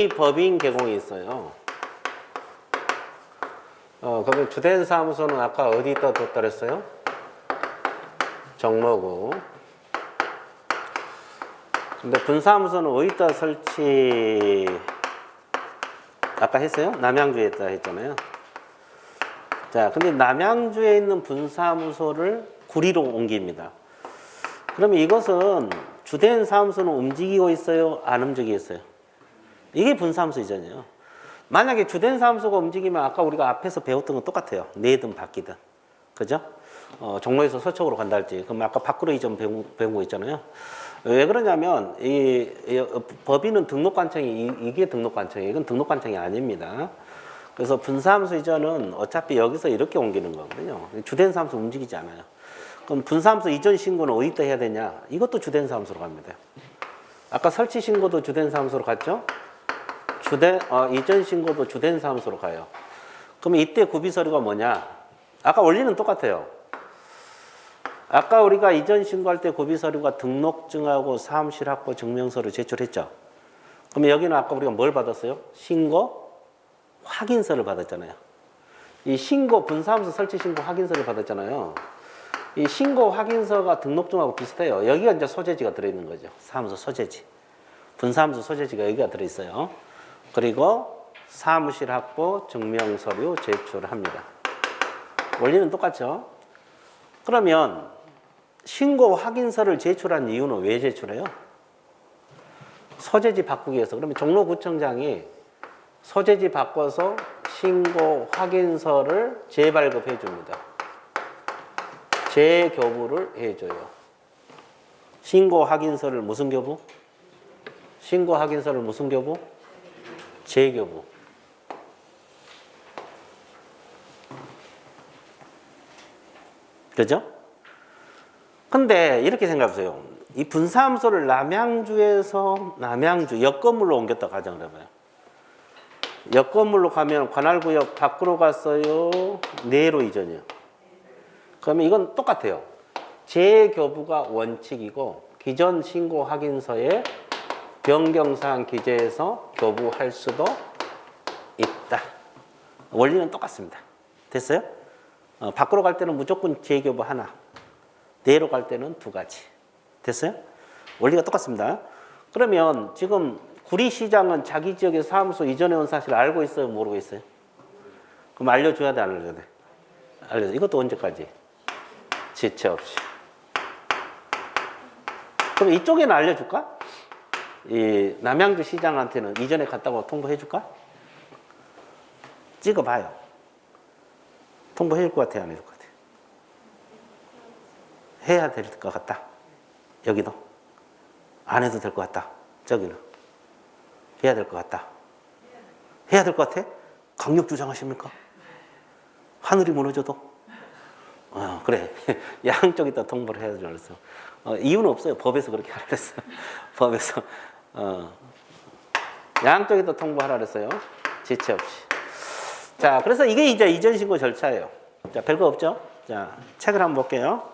이 법인 개공이 있어요. 그러면 주된 사무소는 아까 어디다 뒀다 그랬어요? 정로구. 근데 분사무소는 어디다 설치, 아까 했어요? 남양주에 있다 했잖아요. 자, 근데 남양주에 있는 분사무소를 구리로 옮깁니다. 그러면 이것은 주된 사무소는 움직이고 있어요? 안 움직이고 있어요? 이게 분사무소 이전이에요. 만약에 주된 사무소가 움직이면 아까 우리가 앞에서 배웠던 건 똑같아요. 내든 바뀌든. 그죠? 종로에서 서쪽으로 간다 할지. 그럼 아까 밖으로 이전 배운 거 있잖아요. 왜 그러냐면, 이 법인은 등록관청이, 이게 등록관청이에요. 이건 등록관청이 아닙니다. 그래서 분사무소 이전은 어차피 여기서 이렇게 옮기는 거거든요. 주된 사무소 움직이지 않아요. 그럼 분사무소 이전 신고는 어디다 해야 되냐? 이것도 주된 사무소로 갑니다. 아까 설치 신고도 주된 사무소로 갔죠? 이전 신고도 주된 사무소로 가요. 그럼 이때 구비 서류가 뭐냐? 아까 원리는 똑같아요. 아까 우리가 이전 신고할 때 구비 서류가 등록증하고 사무실 확보 증명서를 제출했죠. 그럼 여기는 아까 우리가 뭘 받았어요? 신고 확인서를 받았잖아요. 이 신고 분사무소 설치 신고 확인서를 받았잖아요. 이 신고 확인서가 등록증하고 비슷해요. 여기가 이제 소재지가 들어있는 거죠. 사무소 소재지. 분사무소 소재지가 여기가 들어있어요. 그리고 사무실 확보 증명서류 제출합니다. 원리는 똑같죠. 그러면 신고 확인서를 제출한 이유는 왜 제출해요? 소재지 바꾸기 위해서. 그러면 종로구청장이 소재지 바꿔서 신고 확인서를 재발급해 줍니다. 재교부를 해줘요. 신고 확인서를 무슨 교부? 신고 확인서를 무슨 교부? 재교부. 그죠? 근데 이렇게 생각해보세요. 이 분사무소를 남양주에서 옆 건물로 옮겼다 가정을 해봐요. 옆 건물로 가면 관할구역 밖으로 갔어요? 내로 이전이요? 그러면 이건 똑같아요. 재교부가 원칙이고 기존 신고 확인서에 변경사항 기재해서 교부할 수도 있다. 원리는 똑같습니다. 됐어요? 밖으로 갈 때는 무조건 재교부 하나, 내로 갈 때는 두 가지. 됐어요? 원리가 똑같습니다. 그러면 지금 구리시장은 자기 지역에 사무소 이전해 온 사실 알고 있어요? 모르고 있어요? 그럼 알려줘야 돼? 안 알려줘야 돼? 알려줘. 이것도 언제까지? 지체 없이. 그럼 이쪽에는 알려줄까? 이 남양주 시장한테는 이전에 갔다고 통보해 줄까? 찍어봐요. 통보해 줄 것 같아요? 안 해줄 것 같아요? 해야 될 것 같다. 여기도. 안 해도 될 것 같다. 저기는. 해야 될 것 같다. 해야 될 것 같아? 강력 주장하십니까? 하늘이 무너져도? 그래. 양쪽에다 통보를 해야 되는 줄 알았어. 이유는 없어요. 법에서 그렇게 하라 그랬어요. 법에서. 양쪽에다 통보하라 그랬어요. 지체 없이. 자, 그래서 이게 이제 이전 신고 절차예요. 자, 별거 없죠? 자, 책을 한번 볼게요.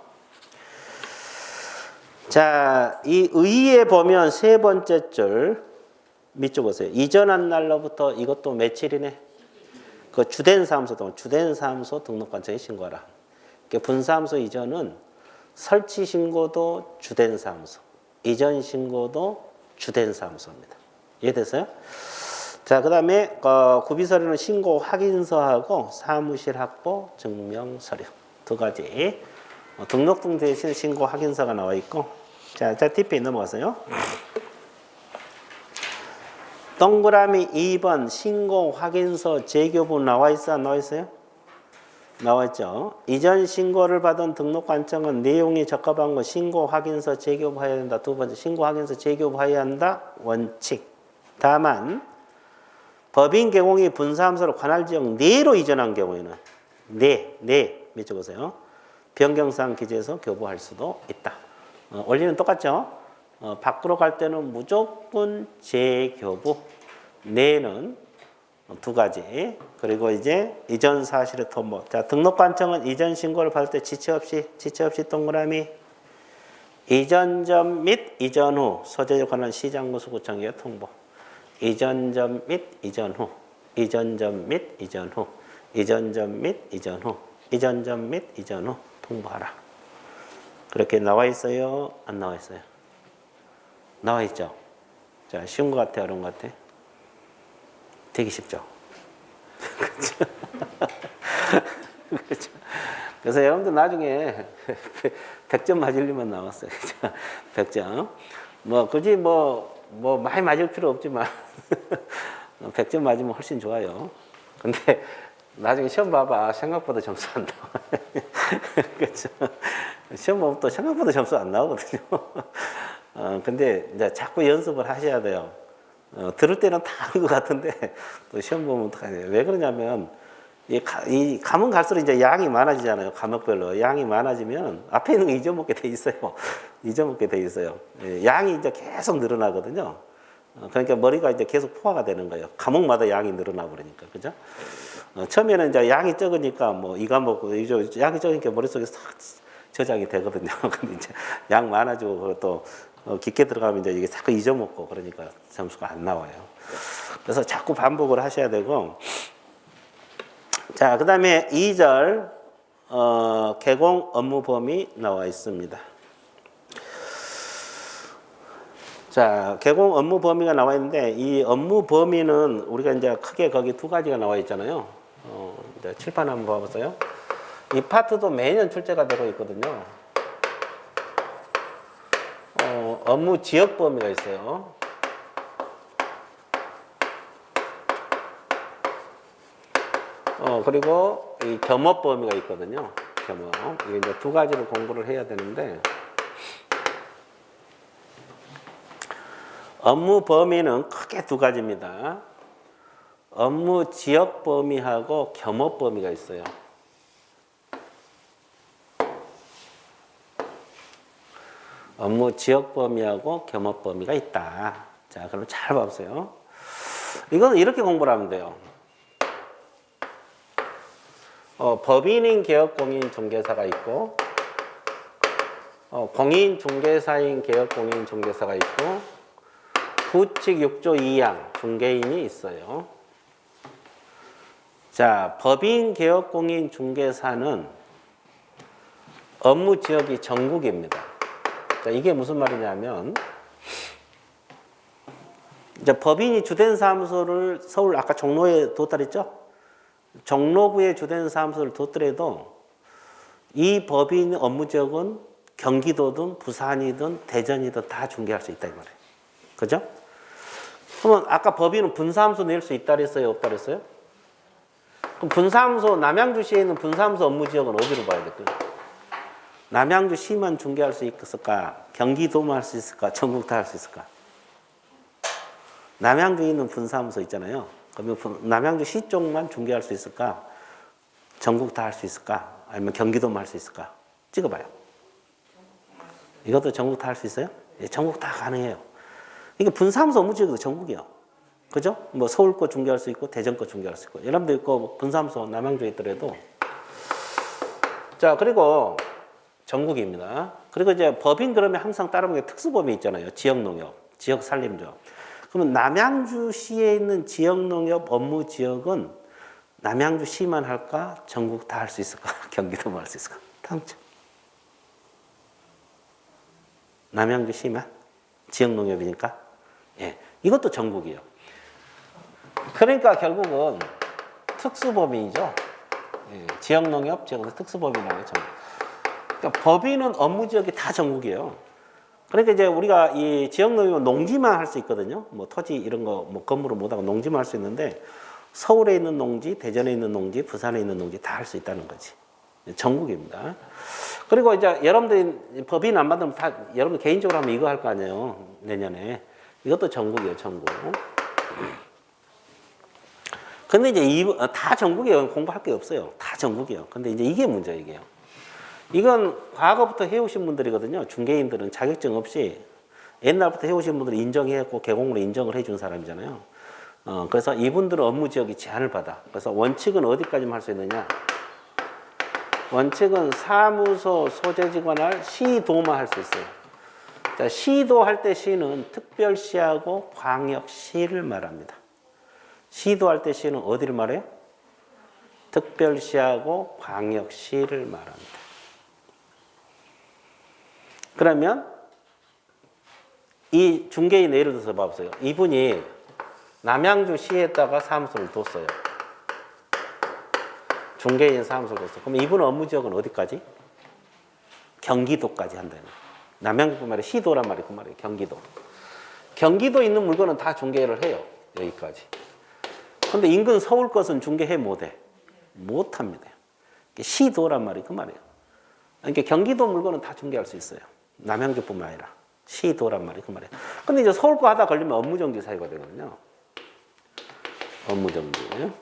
자, 이 의의에 보면 세 번째 줄 밑줄 보세요. 이전한 날로부터 이것도 며칠이네? 그 주된 사무소 등록관청에 신고하라. 분사무소 이전은 설치 신고도 주된 사무소, 이전 신고도 주된 사무소입니다. 이해됐어요? 자, 그 다음에 구비서류는 신고 확인서하고 사무실 확보 증명서류 두 가지. 등록등 대신 신고 확인서가 나와 있고. 자, 뒷페이지 넘어가세요. 동그라미 2번 신고 확인서 재교부 나와 있어? 안 나와 있어요? 나와 있죠. 이전 신고를 받은 등록관청은 내용이 적합한 거 신고 확인서 재교부해야 된다. 두 번째, 신고 확인서 재교부해야 한다. 원칙. 다만 법인 개공이 분사무소로 관할지역 내로 이전한 경우에는 밑줄 보세요. 변경사항 기재해서 교부할 수도 있다. 원리는 똑같죠. 밖으로 갈 때는 무조건 재교부, 내는 두 가지. 그리고 이제 이전 사실의 통보. 자, 등록관청은 이전 신고를 받을 때 지체 없이 동그라미 이전 전 및 이전 후 소재에 관한 시장구수구청에 통보. 이전 전 및 이전 후, 이전 전 및 이전 후, 이전 전 및 이전 후, 이전 전 및 이전 후 통보하라. 그렇게 나와 있어요? 안 나와 있어요? 나와 있죠? 자, 쉬운 것 같아, 어려운 것 같아? 되게 쉽죠? 그렇죠? 그렇죠? 그래서 여러분들 나중에 100점 맞으려면 나왔어요. 100점. 뭐, 굳이 많이 맞을 필요 없지만, 100점 맞으면 훨씬 좋아요. 근데 나중에 시험 봐봐. 생각보다 점수 안 나와. 그렇죠? 시험 보면 또 생각보다 점수 안 나오거든요. 근데 이제 자꾸 연습을 하셔야 돼요. 들을 때는 다 아는 것 같은데, 또 시험 보면 어떡하냐. 왜 그러냐면, 이 가면 갈수록 이제 양이 많아지잖아요. 과목별로. 양이 많아지면 앞에 있는 거 잊어먹게 돼 있어요. 잊어먹게 돼 있어요. 양이 이제 계속 늘어나거든요. 그러니까 머리가 이제 계속 포화가 되는 거예요. 과목마다 양이 늘어나 버리니까. 그죠? 처음에는 이제 양이 적으니까 뭐 이 과목, 양이 적으니까 머릿속에 싹 저장이 되거든요. 근데 이제 양 많아지고 또 깊게 들어가면 이제 이게 자꾸 잊어먹고 그러니까 점수가 안 나와요. 그래서 자꾸 반복을 하셔야 되고, 자, 그 다음에 2절, 개공 업무 범위 나와 있습니다. 자, 개공 업무 범위가 나와 있는데, 이 업무 범위는 우리가 이제 크게 거기 두 가지가 나와 있잖아요. 이제 칠판 한번 봐보세요. 이 파트도 매년 출제가 되고 있거든요. 업무 지역 범위가 있어요. 그리고 이 겸업 범위가 있거든요. 겸업. 이게 이제 두 가지를 공부를 해야 되는데, 업무 범위는 크게 두 가지입니다. 업무 지역 범위하고 겸업 범위가 있어요. 업무 지역 범위하고 겸업 범위가 있다. 자, 그럼 잘 봐보세요. 이거는 이렇게 공부를 하면 돼요. 법인인 개업공인 중개사가 있고, 공인 중개사인 개업공인 중개사가 있고, 부칙 6조 2항 중개인이 있어요. 자, 법인 개업공인 중개사는 업무 지역이 전국입니다. 자, 이게 무슨 말이냐면, 이제 법인이 주된 사무소를 서울 아까 종로에 뒀다 그랬죠? 종로구에 주된 사무소를 뒀더라도 이 법인 업무 지역은 경기도든 부산이든 대전이든 다 중개할 수 있다 이 말이에요. 그죠? 그러면 아까 법인은 분사무소 낼 수 있다 그랬어요? 없다 그랬어요? 그럼 분사무소, 남양주시에 있는 분사무소 업무 지역은 어디로 봐야 될까요? 남양주시만 중개할 수 있을까? 경기도만 할 수 있을까? 전국 다 할 수 있을까? 남양주에 있는 분사무소 있잖아요. 그러면 남양주시 쪽만 중개할 수 있을까? 전국 다 할 수 있을까? 아니면 경기도만 할 수 있을까? 찍어봐요. 이것도 전국 다 할 수 있어요? 예, 전국 다 가능해요. 이게 분사무소 업무 지역도 전국이요. 그죠? 뭐 서울 거 중개할 수 있고 대전 거 중개할 수 있고 여러분들 있고 분사무소 남양주에 있더라도 자 그리고 전국입니다. 그리고 이제 법인 그러면 항상 따르는 게 특수법이 있잖아요. 지역농협, 지역산림조. 그러면 남양주시에 있는 지역농협 업무 지역은 남양주시만 할까? 전국 다 할 수 있을까? 경기도만 할 수 있을까? 다음죠. 남양주시만 지역농협이니까 예, 이것도 전국이에요. 그러니까 결국은 특수법인이죠. 예, 지역농협, 특수법인이라고 전국. 그러니까 법인은 업무 지역이 다 전국이에요. 그러니까 이제 우리가 이 지역농협은 농지만 할 수 있거든요. 뭐 토지 이런 거 뭐 건물을 못하고 농지만 할 수 있는데 서울에 있는 농지, 대전에 있는 농지, 부산에 있는 농지 다 할 수 있다는 거지. 전국입니다. 그리고 이제 여러분들이 법인 안 만들면 다 여러분들 개인적으로 하면 이거 할 거 아니에요. 내년에. 이것도 전국이에요, 전국. 근데 이제 다 전국이에요. 공부할 게 없어요. 다 전국이에요. 근데 이제 이게 문제예요, 이게요. 이건 과거부터 해오신 분들이거든요. 중개인들은 자격증 없이 옛날부터 해오신 분들이 인정해갖고 개공으로 인정을 해준 사람이잖아요. 그래서 이분들은 업무 지역이 제한을 받아. 그래서 원칙은 어디까지만 할 수 있느냐? 원칙은 사무소 소재지관할 시도만 할 수 있어요. 자, 시도 할 때 시는 특별시하고 광역시를 말합니다. 시도 할 때 시는 어디를 말해요? 특별시하고 광역시를 말합니다. 그러면 이 중개인 예를 들어서 봐보세요. 이분이 남양주시에다가 사무소를 뒀어요. 중개인 사무소를 뒀어요. 그럼 이분 업무 지역은 어디까지? 경기도까지 한다는 거예요. 남양주뿐만 아니라 시도란 말이 그 말이에요. 경기도. 경기도 있는 물건은 다 중개를 해요. 여기까지. 근데 인근 서울 것은 중개해 못해. 못합니다. 시도란 말이 그 말이에요. 그러니까 경기도 물건은 다 중개할 수 있어요. 남양주뿐만 아니라 시도란 말이 그 말이에요. 근데 이제 서울 거 하다 걸리면 업무정지 사유가 되거든요. 업무정지.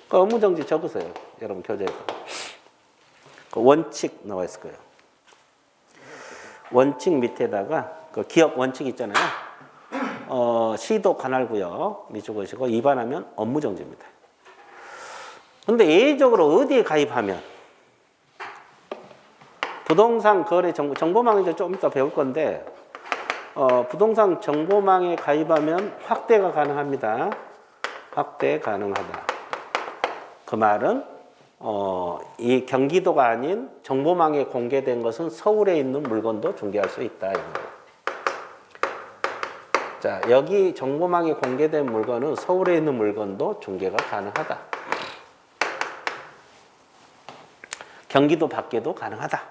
그 업무정지 적으세요. 여러분 교재에서. 그 원칙 나와 있을 거예요. 원칙 밑에다가 그 기업 원칙 있잖아요. 시도 관할구역 밑줄그시고 위반하면 업무정지입니다. 근데 예외적으로 어디에 가입하면 부동산 거래 정보망 이제 좀 이따 배울 건데 부동산 정보망에 가입하면 확대가 가능합니다. 확대 가능하다. 그 말은 이 경기도가 아닌 정보망에 공개된 것은 서울에 있는 물건도 중개할 수 있다. 자, 여기 정보망에 공개된 물건은 서울에 있는 물건도 중개가 가능하다. 경기도 밖에도 가능하다.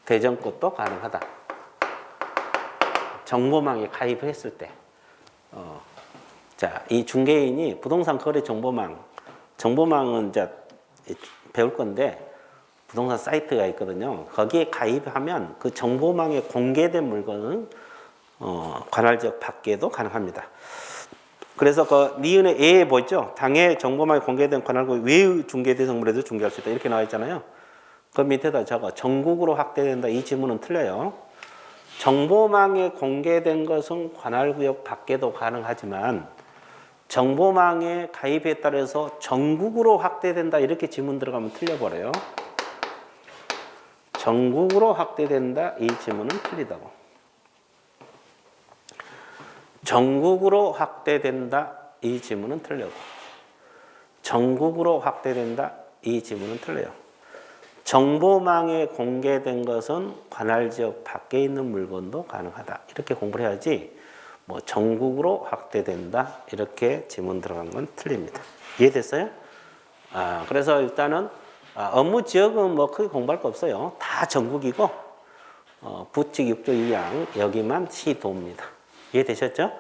대전 것도 가능하다. 정보망에 가입했을 때. 자, 이 중개인이 부동산 거래 정보망은 이제 배울 건데 부동산 사이트가 있거든요. 거기에 가입하면 그 정보망에 공개된 물건은 관할지역 밖에도 가능합니다. 그래서 그 니은의 예에 보이죠? 당해 정보망에 공개된 관할구 외의 중개 대상물에도 중개할 수 있다. 이렇게 나와 있잖아요. 그 밑에다 적어 전국으로 확대된다. 이 지문은 틀려요. 정보망에 공개된 것은 관할구역 밖에도 가능하지만 정보망에 가입에 따라서 전국으로 확대된다. 이렇게 지문 들어가면 틀려버려요. 전국으로 확대된다. 이 지문은 틀리다고. 전국으로 확대된다. 이 지문은 틀려고. 전국으로 확대된다. 이 지문은 틀려요. 정보망에 공개된 것은 관할지역 밖에 있는 물건도 가능하다. 이렇게 공부를 해야지 뭐 전국으로 확대된다. 이렇게 지문 들어간 건 틀립니다. 이해됐어요? 그래서 일단은 업무 지역은 뭐 크게 공부할 거 없어요. 다 전국이고 부칙 6조 2항 여기만 시도입니다. 이해되셨죠?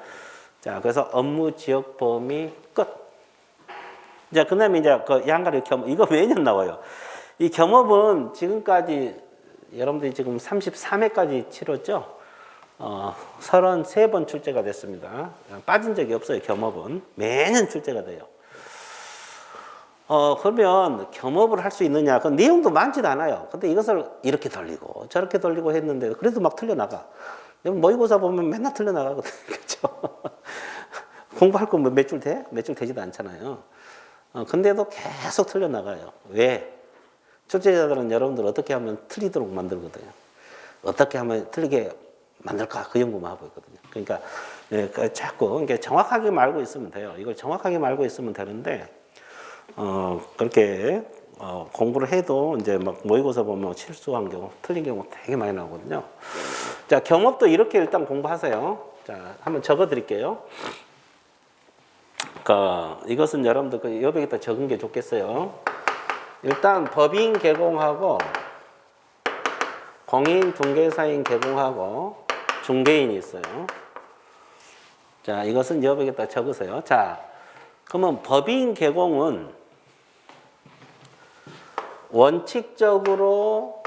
자, 그래서 업무 지역 범위 끝. 자, 그다음에 이제 그 양가리 겸업 이거 매년 나와요. 이 겸업은 지금까지 여러분들이 지금 33회까지 치렀죠? 33번 출제가 됐습니다. 빠진 적이 없어요. 겸업은 매년 출제가 돼요. 그러면 겸업을 할 수 있느냐? 그 내용도 많지도 않아요. 근데 이것을 이렇게 돌리고 저렇게 돌리고 했는데 그래도 막 틀려나가. 모의고사 보면 맨날 틀려나가거든요. 그렇죠? 공부할 거 뭐 몇 줄 돼? 몇 줄 되지도 않잖아요. 근데도 계속 틀려나가요. 왜? 출제자들은 여러분들 어떻게 하면 틀리도록 만들거든요. 어떻게 하면 틀리게 만들까? 그 연구만 하고 있거든요. 그러니까 자꾸 정확하게 알고 있으면 돼요. 이걸 정확하게 알고 있으면 되는데 그렇게 공부를 해도 이제 막 모의고사 보면 실수한 경우, 틀린 경우 되게 많이 나오거든요. 자, 겸업도 이렇게 일단 공부하세요. 자, 한번 적어 드릴게요. 이것은 여러분들 그 여기에다 적은 게 좋겠어요. 일단 법인 개공하고 공인 중개사인 개공하고 중개인이 있어요. 자, 이것은 여기에다 적으세요. 자, 그러면 법인 개공은 원칙적으로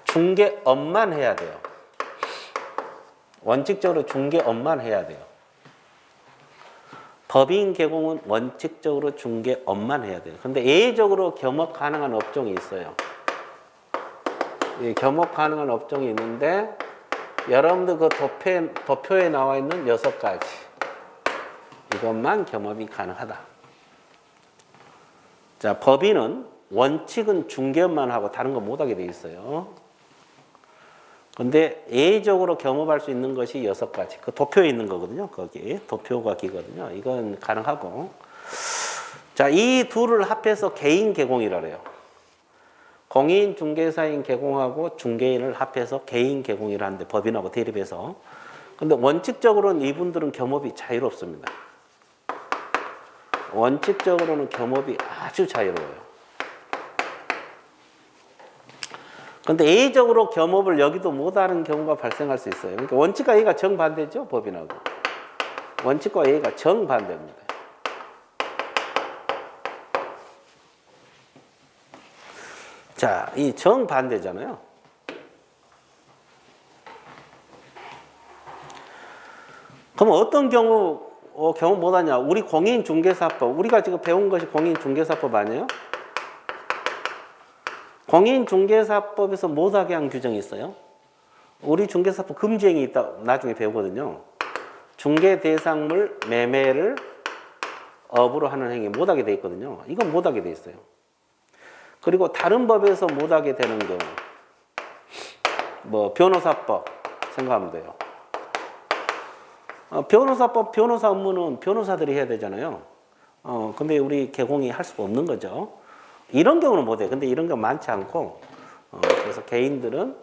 중개업만 해야 돼요. 원칙적으로 중개업만 해야 돼요. 법인 개공은 원칙적으로 중개업만 해야 돼요. 근데 예외적으로 겸업 가능한 업종이 있어요. 겸업 가능한 업종이 있는데 여러분들 그 도표에 나와 있는 6가지 이것만 겸업이 가능하다. 자, 법인은 원칙은 중개업만 하고 다른 거 못하게 돼 있어요. 근데 예외적으로 겸업할 수 있는 것이 6가지. 그 도표에 있는 거거든요. 거기 도표가 기거든요. 이건 가능하고. 자, 이 둘을 합해서 개인 개공이라 그래요. 공인 중개사인 개공하고 중개인을 합해서 개인 개공이라 하는데 법인하고 대립해서. 근데 원칙적으로는 이분들은 겸업이 자유롭습니다. 원칙적으로는 겸업이 아주 자유로워요. 근데 예외적으로 겸업을 여기도 못하는 경우가 발생할 수 있어요. 그러니까 원칙과 예의가 정반대죠, 법인하고. 원칙과 예의가 정반대입니다. 자, 이 정반대잖아요. 그럼 어떤 경우 겸업 못하냐? 우리 공인중개사법, 우리가 지금 배운 것이 공인중개사법 아니에요? 공인중개사법에서 못하게 한 규정이 있어요. 우리 중개사법 금지행위 있다 나중에 배우거든요. 중개대상물 매매를 업으로 하는 행위 못하게 돼 있거든요. 이건 못하게 돼 있어요. 그리고 다른 법에서 못하게 되는 경우, 뭐 변호사법 생각하면 돼요. 변호사법, 변호사 업무는 변호사들이 해야 되잖아요. 근데 우리 개공이 할 수가 없는 거죠. 이런 경우는 못해요. 근데 이런 거 많지 않고, 그래서 개인들은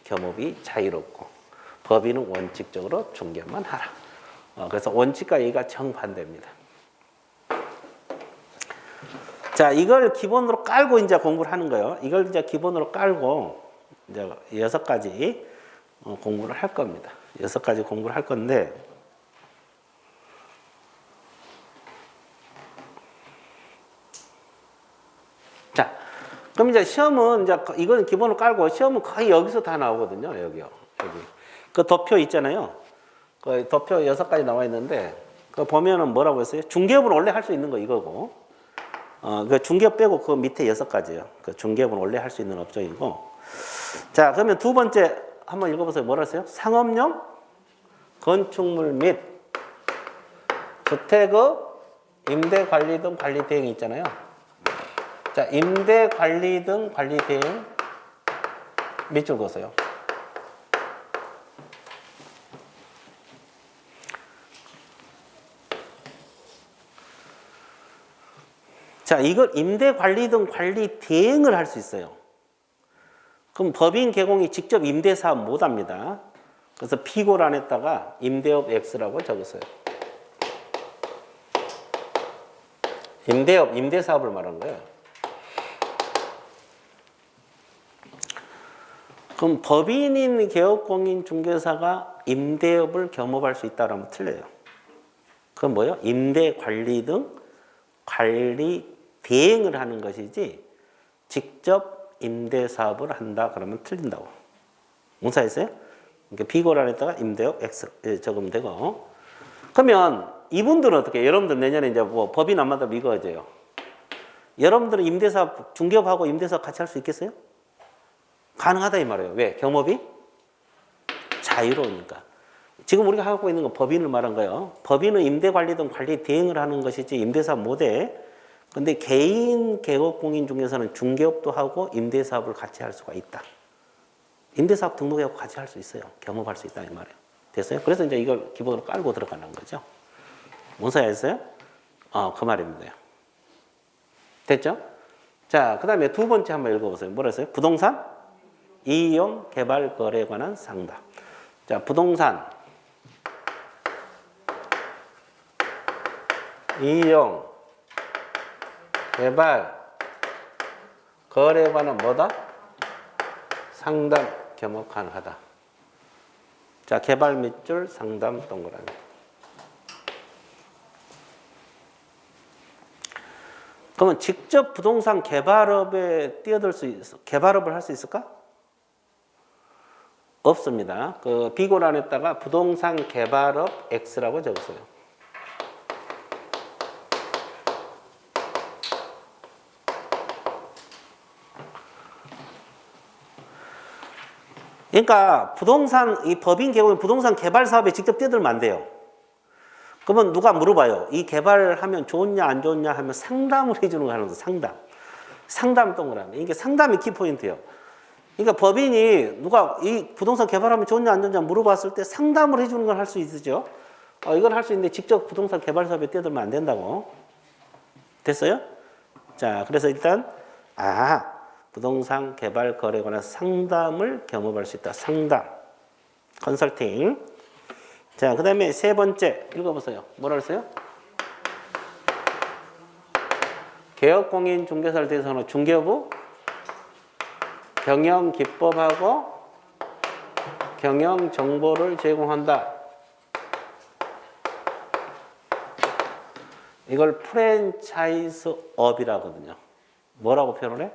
겸업이 자유롭고, 법인은 원칙적으로 중개만 하라. 그래서 원칙과 예의가 정반대입니다. 자, 이걸 기본으로 깔고 이제 공부를 하는 거예요. 이걸 이제 기본으로 깔고, 이제 6가지 공부를 할 겁니다. 6가지 공부를 할 건데, 자, 그럼 이제 시험은 이제 이건 기본으로 깔고 시험은 거의 여기서 다 나오거든요. 여기요. 여기. 그 도표 있잖아요. 그 도표 6가지 나와 있는데 그 보면은 뭐라고 했어요? 중개업은 원래 할 수 있는 거 이거고. 그 중개업 빼고 그 밑에 6가지요. 그 중개업은 원래 할 수 있는 업종이고. 자, 그러면 두 번째 한번 읽어보세요. 뭐라 했어요? 상업용 건축물 및 주택의 임대 관리 등 관리 대행이 있잖아요. 자, 임대 관리 등 관리 대행 밑줄 그으세요. 자, 이걸 임대 관리 등 관리 대행을 할 수 있어요. 그럼 법인 개공이 직접 임대 사업 못 합니다. 그래서 피고란에다가 임대업 X라고 적으세요. 임대업, 임대 사업을 말한 거예요. 그럼 법인인 개업공인중개사가 임대업을 겸업할 수 있다라면 틀려요. 그건 뭐예요? 임대 관리 등 관리 대행을 하는 것이지 직접 임대 사업을 한다 그러면 틀린다고. 무사했어요? 그러니까 비고란에다가 임대업 X 적으면 되고. 그러면 이분들은 어떻게 해요? 여러분들 내년에 이제 뭐 법인 안 만들면 이거져요. 여러분들은 임대사업, 중개업하고 임대사업 같이 할 수 있겠어요? 가능하다 이 말이에요. 왜? 겸업이 자유로우니까. 지금 우리가 하고 있는 건 법인을 말한 거예요. 법인은 임대 관리 등 관리 대행을 하는 것이지 임대사업 못해. 근데 개인 개업공인 중에서는 중개업도 하고 임대사업을 같이 할 수가 있다. 임대사업 등록하고 같이 할 수 있어요. 겸업할 수 있다 이 말이에요. 됐어요? 그래서 이제 이걸 기본으로 깔고 들어가는 거죠. 뭔 소리 했어요? 그 말입니다. 됐죠? 자, 그 다음에 두 번째 한번 읽어보세요. 뭐라 했어요? 부동산 이용 개발 거래에 관한 상담. 자, 부동산 이용 개발 거래에 관한 뭐다? 상담 겸업 가능하다. 자, 개발 밑줄 상담 동그라미. 그러면 직접 부동산 개발업에 뛰어들 수 있어? 개발업을 할 수 있을까? 없습니다. 그 비고란에다가 부동산 개발업 X라고 적었어요. 그러니까 부동산, 이 법인 개공이 부동산 개발 사업에 직접 뛰어들면 안 돼요. 그러면 누가 물어봐요. 이 개발하면 좋냐 안 좋냐 하면 상담을 해주는 거 하는 거죠. 상담. 상담 동그라미. 이게 상담이 키포인트예요. 그러니까 법인이 누가 이 부동산 개발하면 좋냐 안 좋냐 물어봤을 때 상담을 해주는 걸 할 수 있으죠. 이걸 할 수 있는데 직접 부동산 개발 사업에 뛰어들면 안 된다고. 됐어요? 자, 그래서 일단 부동산 개발 거래에 관한 상담을 겸업할 수 있다. 상담, 컨설팅. 자, 그 다음에 세 번째 읽어보세요. 뭐라 그랬어요? 개업공인중개사를 대상으로 중개부 경영기법하고 경영정보를 제공한다. 이걸 프랜차이즈업이라고 하거든요. 뭐라고 표현을 해?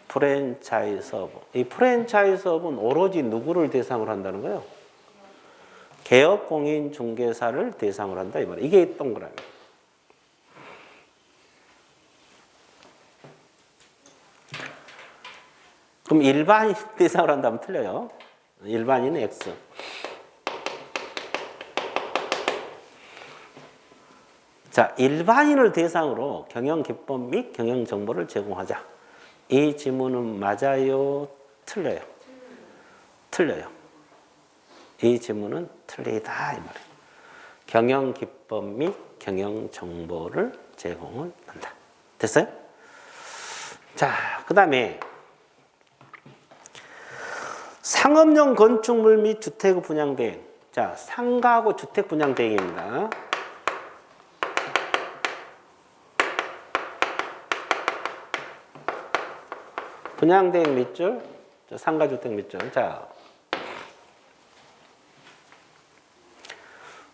프랜차이즈업. 이 프랜차이즈업은 오로지 누구를 대상으로 한다는 거예요? 개업공인중개사를 대상으로 한다 이 말이에요. 이게 동그라미. 그럼 일반인 대상으로 한다면 틀려요. 일반인은 X. 자, 일반인을 대상으로 경영기법 및 경영정보를 제공하자. 이 지문은 맞아요? 틀려요? 틀려요. 이 지문은 틀리다 이 말이에요. 경영기법 및 경영정보를 제공을 한다. 됐어요? 자, 그 다음에 상업용 건축물 및 주택 분양 대행. 자, 상가하고 주택 분양 대행입니다. 분양 대행 몇 줄? 상가 주택 몇 줄? 자,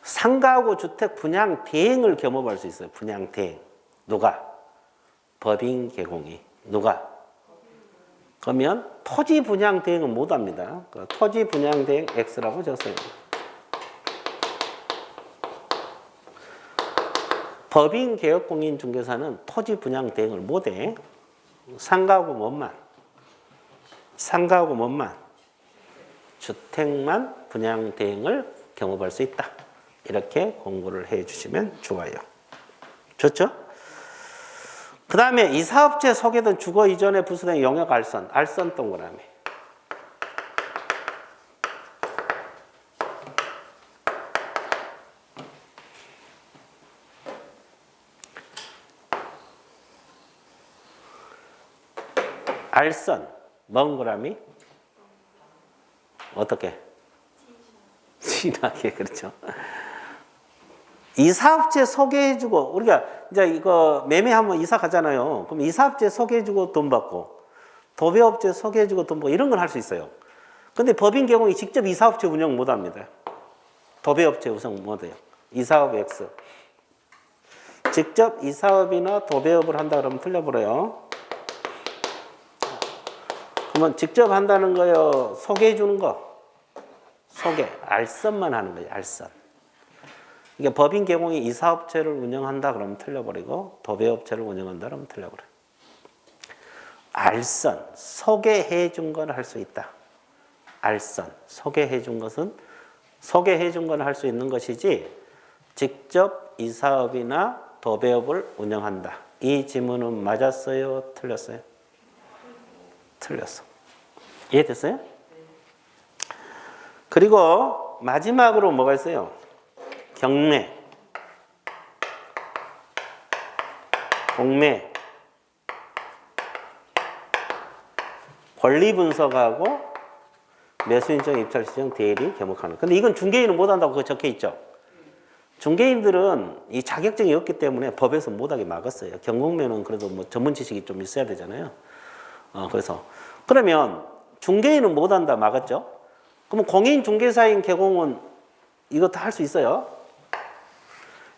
상가하고 주택 분양 대행을 겸업할 수 있어요. 분양 대행. 누가? 법인 개공이. 누가? 그러면 토지 분양 대행은 못 합니다. 토지 분양 대행 X라고 적었어요. 법인 개업공인중개사는 토지 분양 대행을 못 해. 상가하고 뭐만? 상가하고 뭐만? 주택만 분양 대행을 겸업할 수 있다. 이렇게 공부를 해 주시면 좋아요. 좋죠? 그 다음에 이 사업체 소개된 주거 이전에 부수된 용역 알선, 알선 동그라미. 알선, 멍그라미. 어떻게? 진하게, 그렇죠. 이 사업체 소개해주고, 우리가 이제 이거 매매하면 이사 가잖아요. 그럼 이 사업체 소개해주고 돈 받고, 도배업체 소개해주고 돈 받고, 이런 걸 할 수 있어요. 근데 법인 개공이 직접 이 사업체 운영 못 합니다. 도배업체 우선 못 해요. 이 사업 X. 직접 이 사업이나 도배업을 한다 그러면 틀려버려요. 그러면 직접 한다는 거요, 소개해주는 거. 소개, 알선만 하는 거예요, 알선. 그러니까 법인 개공이 이 사업체를 운영한다 그러면 틀려버리고 도배업체를 운영한다 그러면 틀려버려요. 알선, 소개해 준 건 할 수 있다. 알선, 소개해 준 것은 소개해 준 건 할 수 있는 것이지 직접 이 사업이나 도배업을 운영한다. 이 지문은 맞았어요? 틀렸어요? 틀렸어. 이해됐어요? 그리고 마지막으로 뭐가 있어요? 경매, 공매, 권리 분석하고 매수인정, 입찰시정, 대리, 겸업하는. 근데 이건 중개인은 못한다고 그거 적혀 있죠. 중개인들은 이 자격증이 없기 때문에 법에서 못하게 막았어요. 경공매는 그래도 뭐 전문 지식이 좀 있어야 되잖아요. 그래서 그러면 중개인은 못한다 막았죠. 그러면 공인중개사인 개공은 이것도 할 수 있어요.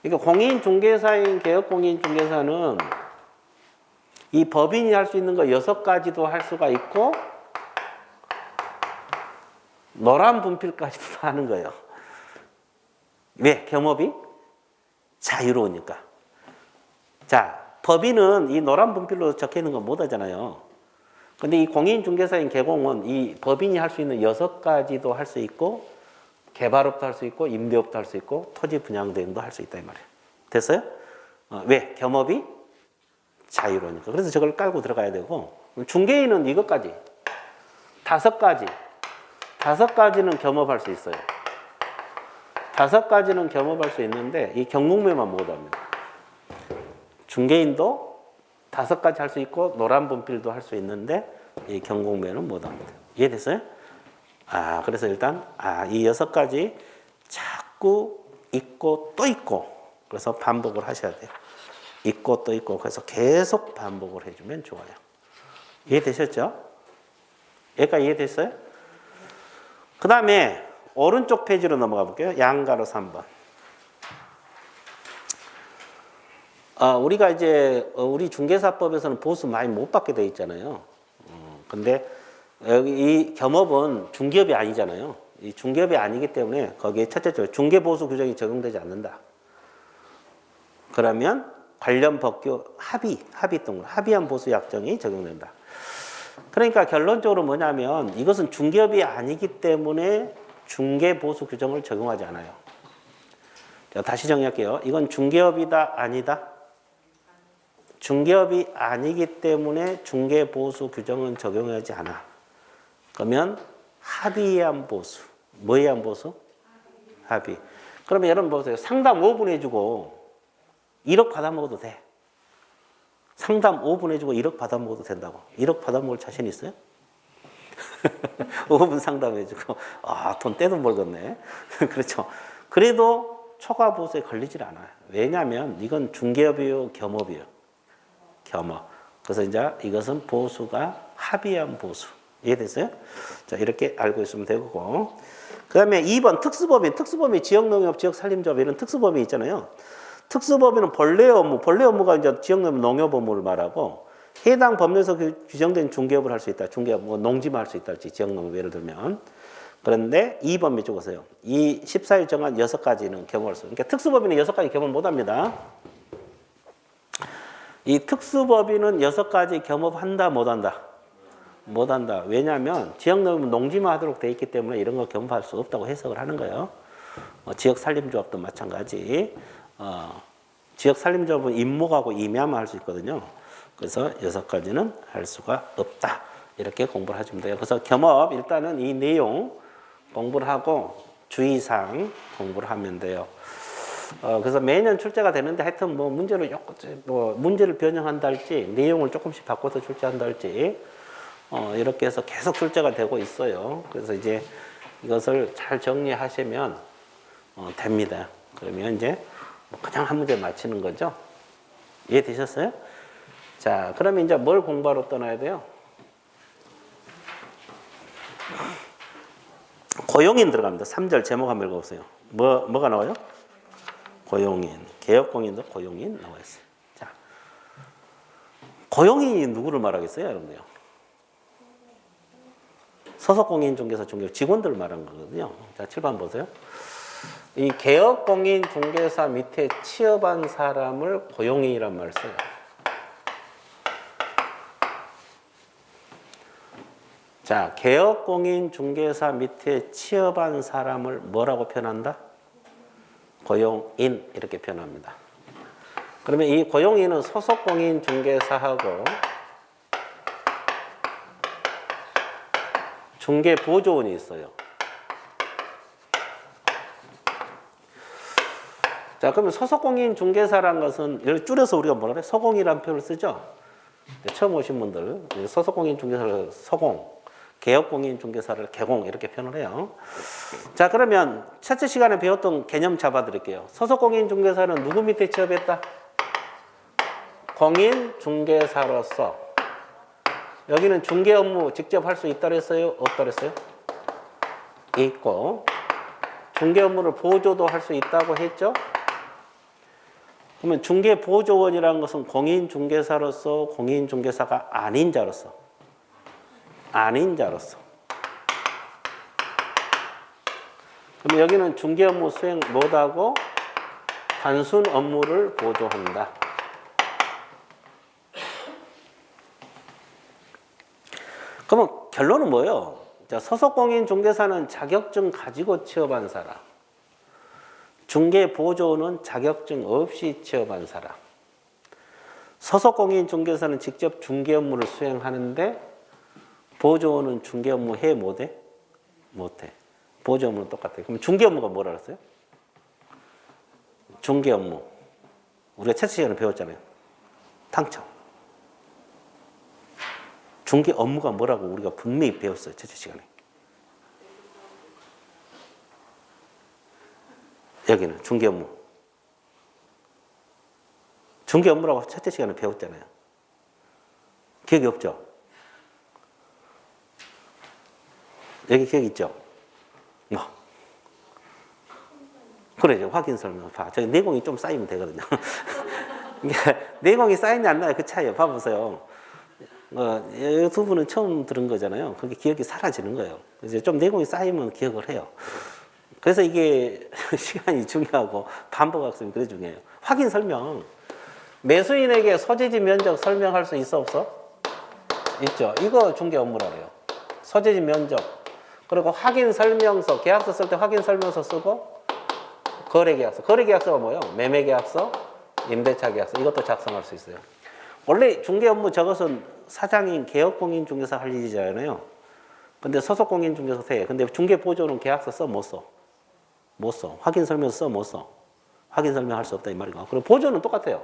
그러니까 공인중개사인 개업공인중개사는 이 법인이 할 수 있는 거 6가지도 할 수가 있고 노란 분필까지도 하는 거예요. 왜? 겸업이 자유로우니까. 자, 법인은 이 노란 분필로 적혀 있는 거 못 하잖아요. 근데 이 공인중개사인 개공은 이 법인이 할 수 있는 6가지도 할 수 있고 개발업도 할 수 있고 임대업도 할 수 있고 토지 분양 대행도 할 수 있다 이 말이에요. 됐어요? 왜? 겸업이 자유로우니까. 그래서 저걸 깔고 들어가야 되고 중개인은 이것까지 다섯 가지는 겸업할 수 있어요. 5가지는 겸업할 수 있는데 이 경공매만 못합니다. 중개인도 5가지 할 수 있고 노란 분필도 할 수 있는데 이 경공매는 못합니다. 이해됐어요? 그래서 일단 이 6가지 자꾸 있고 또 있고 그래서 반복을 하셔야 돼요. 있고 또 있고 그래서 계속 반복을 해주면 좋아요. 이해되셨죠? 여기까지 이해됐어요? 그 다음에 오른쪽 페이지로 넘어가 볼게요. 양가로 3번. 우리가 이제 우리 중개사법에서는 보수 많이 못 받게 돼 있잖아요. 근데 여기 이 겸업은 중개업이 아니잖아요. 이 중개업이 아니기 때문에 거기에 첫째로 중개보수 규정이 적용되지 않는다. 그러면 관련 법규 합의한 보수 약정이 적용된다. 그러니까 결론적으로 뭐냐면 이것은 중개업이 아니기 때문에 중개보수 규정을 적용하지 않아요. 자, 다시 정리할게요. 이건 중개업이다 아니다? 중개업이 아니기 때문에 중개보수 규정은 적용하지 않아. 그러면 합의한 보수. 뭐에 의한 보수? 합의. 그러면 여러분 보세요. 상담 5분 해주고 1억 받아먹어도 돼. 상담 5분 해주고 1억 받아먹어도 된다고. 1억 받아먹을 자신 있어요? 5분 상담해주고 돈 떼돈 벌겠네. 그렇죠. 그래도 초과 보수에 걸리질 않아요. 왜냐하면 이건 중개업이요 겸업이요. 겸업. 그래서 이제 이것은 보수가 합의한 보수. 이해됐어요? 자, 이렇게 알고 있으면 되고. 그 다음에 2번 특수법인 지역농협, 지역산림조합 이런 특수법인 있잖아요. 특수법인은 본래 업무가 이제 지역농협 농협 업무를 말하고 해당 법률에서 규정된 중개업을 할 수 있다. 중개업, 농지만 할 수 있다. 지역농협 예를 들면. 그런데 2번 밑줄 보세요. 이 14일 정한 6가지는 겸업할 수. 그러니까 특수법인은 6가지 겸업 못 합니다. 이 특수법인은 6가지 겸업한다, 못 한다? 못 한다. 왜냐하면 지역농협은 농지만 하도록 돼 있기 때문에 이런 거 겸업할 수 없다고 해석을 하는 거예요. 지역산림조합도 마찬가지. 지역산림조합은 임목하고 임야만 할 수 있거든요. 그래서 6가지는 할 수가 없다. 이렇게 공부를 하시면 돼요. 그래서 겸업 일단은 이 내용 공부를 하고 주의사항 공부를 하면 돼요. 그래서 매년 출제가 되는데 하여튼 문제를 변형한다 할지 내용을 조금씩 바꿔서 출제한다 할지 이렇게 해서 계속 출제가 되고 있어요. 그래서 이제 이것을 잘 정리하시면 됩니다. 그러면 이제 그냥 한 문제 맞히는 거죠. 이해되셨어요? 자, 그러면 이제 뭘 공부하러 떠나야 돼요? 고용인 들어갑니다. 3절 제목 한번 읽어보세요. 뭐가 나와요? 고용인. 개업공인도 고용인 나와 있어요. 자, 고용인이 누구를 말하겠어요, 여러분들? 소속공인 중개사 중개업 직원들 말하는 거거든요. 자, 7번 보세요. 이 개업공인 중개사 밑에 취업한 사람을 고용인이란 말을 써요. 자, 개업공인 중개사 밑에 취업한 사람을 뭐라고 표현한다? 고용인 이렇게 표현합니다. 그러면 이 고용인은 소속공인 중개사하고 중개보조원이 있어요. 자, 그러면 소속공인 중개사라는 것은 줄여서 우리가 뭐라 그래? 소공이라는 표현을 쓰죠. 처음 오신 분들 소속공인 중개사를 소공, 개업공인 중개사를 개공 이렇게 표현을 해요. 자, 그러면 첫째 시간에 배웠던 개념 잡아드릴게요. 소속공인 중개사는 누구 밑에 취업했다? 공인 중개사로서. 여기는 중개 업무 직접 할 수 있다 그랬어요? 없다 그랬어요? 있고. 중개 업무를 보조도 할 수 있다고 했죠? 그러면 중개보조원이라는 것은 공인중개사로서 공인중개사가 아닌 자로서 그러면 여기는 중개 업무 수행 못하고 단순 업무를 보조한다. 그러면 결론은 뭐예요? 자, 소속공인중개사는 자격증 가지고 취업한 사람, 중개보조는 자격증 없이 취업한 사람. 소속공인중개사는 직접 중개 업무를 수행하는데 보조원은 중개 업무 해 못해? 못해. 보조 업무는 똑같아요. 그럼 중개 업무가 뭐라 그랬어요? 중개 업무. 우리가 채채 시간에 배웠잖아요. 탕청. 중개 업무가 뭐라고 우리가 분명히 배웠어요. 채채 시간에. 여기는 중개 업무. 중개 업무라고 채채 시간에 배웠잖아요. 기억이 없죠? 여기 기억 있죠? 뭐. 그래죠. 확인 설명. 봐. 저기 내공이 좀 쌓이면 되거든요. 내공이 쌓이냐 안 나요? 그 차이예요. 봐보세요. 이 두 분은 처음 들은 거잖아요. 그게 기억이 사라지는 거예요. 이제 좀 내공이 쌓이면 기억을 해요. 그래서 이게 시간이 중요하고 반복학습이 그래 중요해요. 확인 설명. 매수인에게 소재지 면적 설명할 수 있어 없어? 있죠. 이거 중개 업무라 그래요. 소재지 면적. 그리고 확인 설명서. 계약서 쓸 때 확인 설명서 쓰고 거래계약서. 거래계약서가 뭐예요? 매매계약서, 임대차 계약서. 이것도 작성할 수 있어요. 원래 중개 업무 저것은 사장인 개업공인중개사 할 일이잖아요. 근데 소속공인중개사 해. 근데 중개 보조는 계약서 써? 못 써? 못 써. 확인 설명서 써? 못 써? 확인 설명할 수 없다 이 말이고. 그리고 보조는 똑같아요.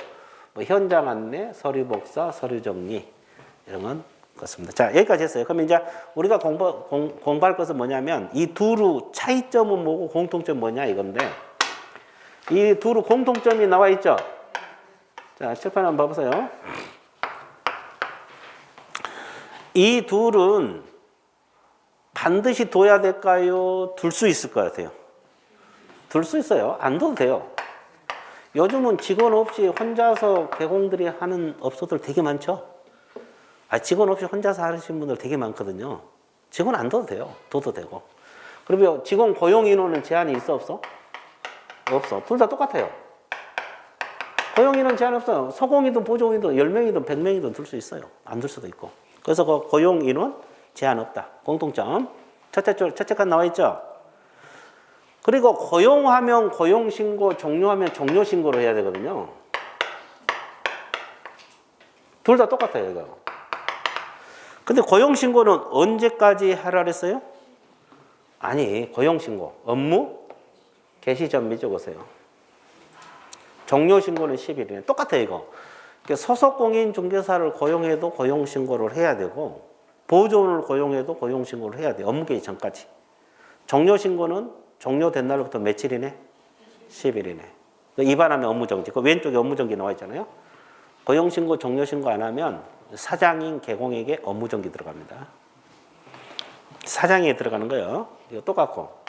뭐 현장 안내, 서류 복사, 서류 정리 이런 건 그렇습니다. 자, 여기까지 했어요. 그러면 이제 우리가 공부할 것은 뭐냐면 이 두루 차이점은 뭐고 공통점 뭐냐 이건데 이 두루 공통점이 나와 있죠. 자, 칠판 한번 봐보세요. 이 둘은 반드시 둬야 될까요? 둘 수 있을 것 같아요. 둘 수 있어요. 안 둬도 돼요. 요즘은 직원 없이 혼자서 개공들이 하는 업소들 되게 많죠? 직원 없이 혼자서 하시는 분들 되게 많거든요. 직원 안 둬도 돼요. 둬도 되고. 그리고 직원 고용 인원은 제한이 있어 없어? 없어. 둘 다 똑같아요. 고용 인원 제한 없어요. 소공이든 보조공이든 10명이든 100명이든 둘 수 있어요. 안 둘 수도 있고. 그래서 그 고용 인원 제한 없다. 공통점. 첫째 칸 나와 있죠? 그리고 고용하면 고용신고, 종료하면 종료신고를 해야 되거든요. 둘 다 똑같아요, 이거. 근데 고용신고는 언제까지 하라 그랬어요? 아니, 고용신고. 업무 개시 전 적으세요. 종료신고는 10일이네. 똑같아요, 이거. 소속공인중개사를 고용해도 고용신고를 해야 되고, 보조원을 고용해도 고용신고를 해야 돼요. 업무 개시 전까지. 종료신고는 종료된 날부터 며칠이네? 10일이네. 위반하면 업무정지. 그 왼쪽에 업무정지 나와 있잖아요. 고용신고, 종료신고 안 하면 사장인 개공에게 업무정지 들어갑니다. 사장에 들어가는 거예요. 이거 똑같고.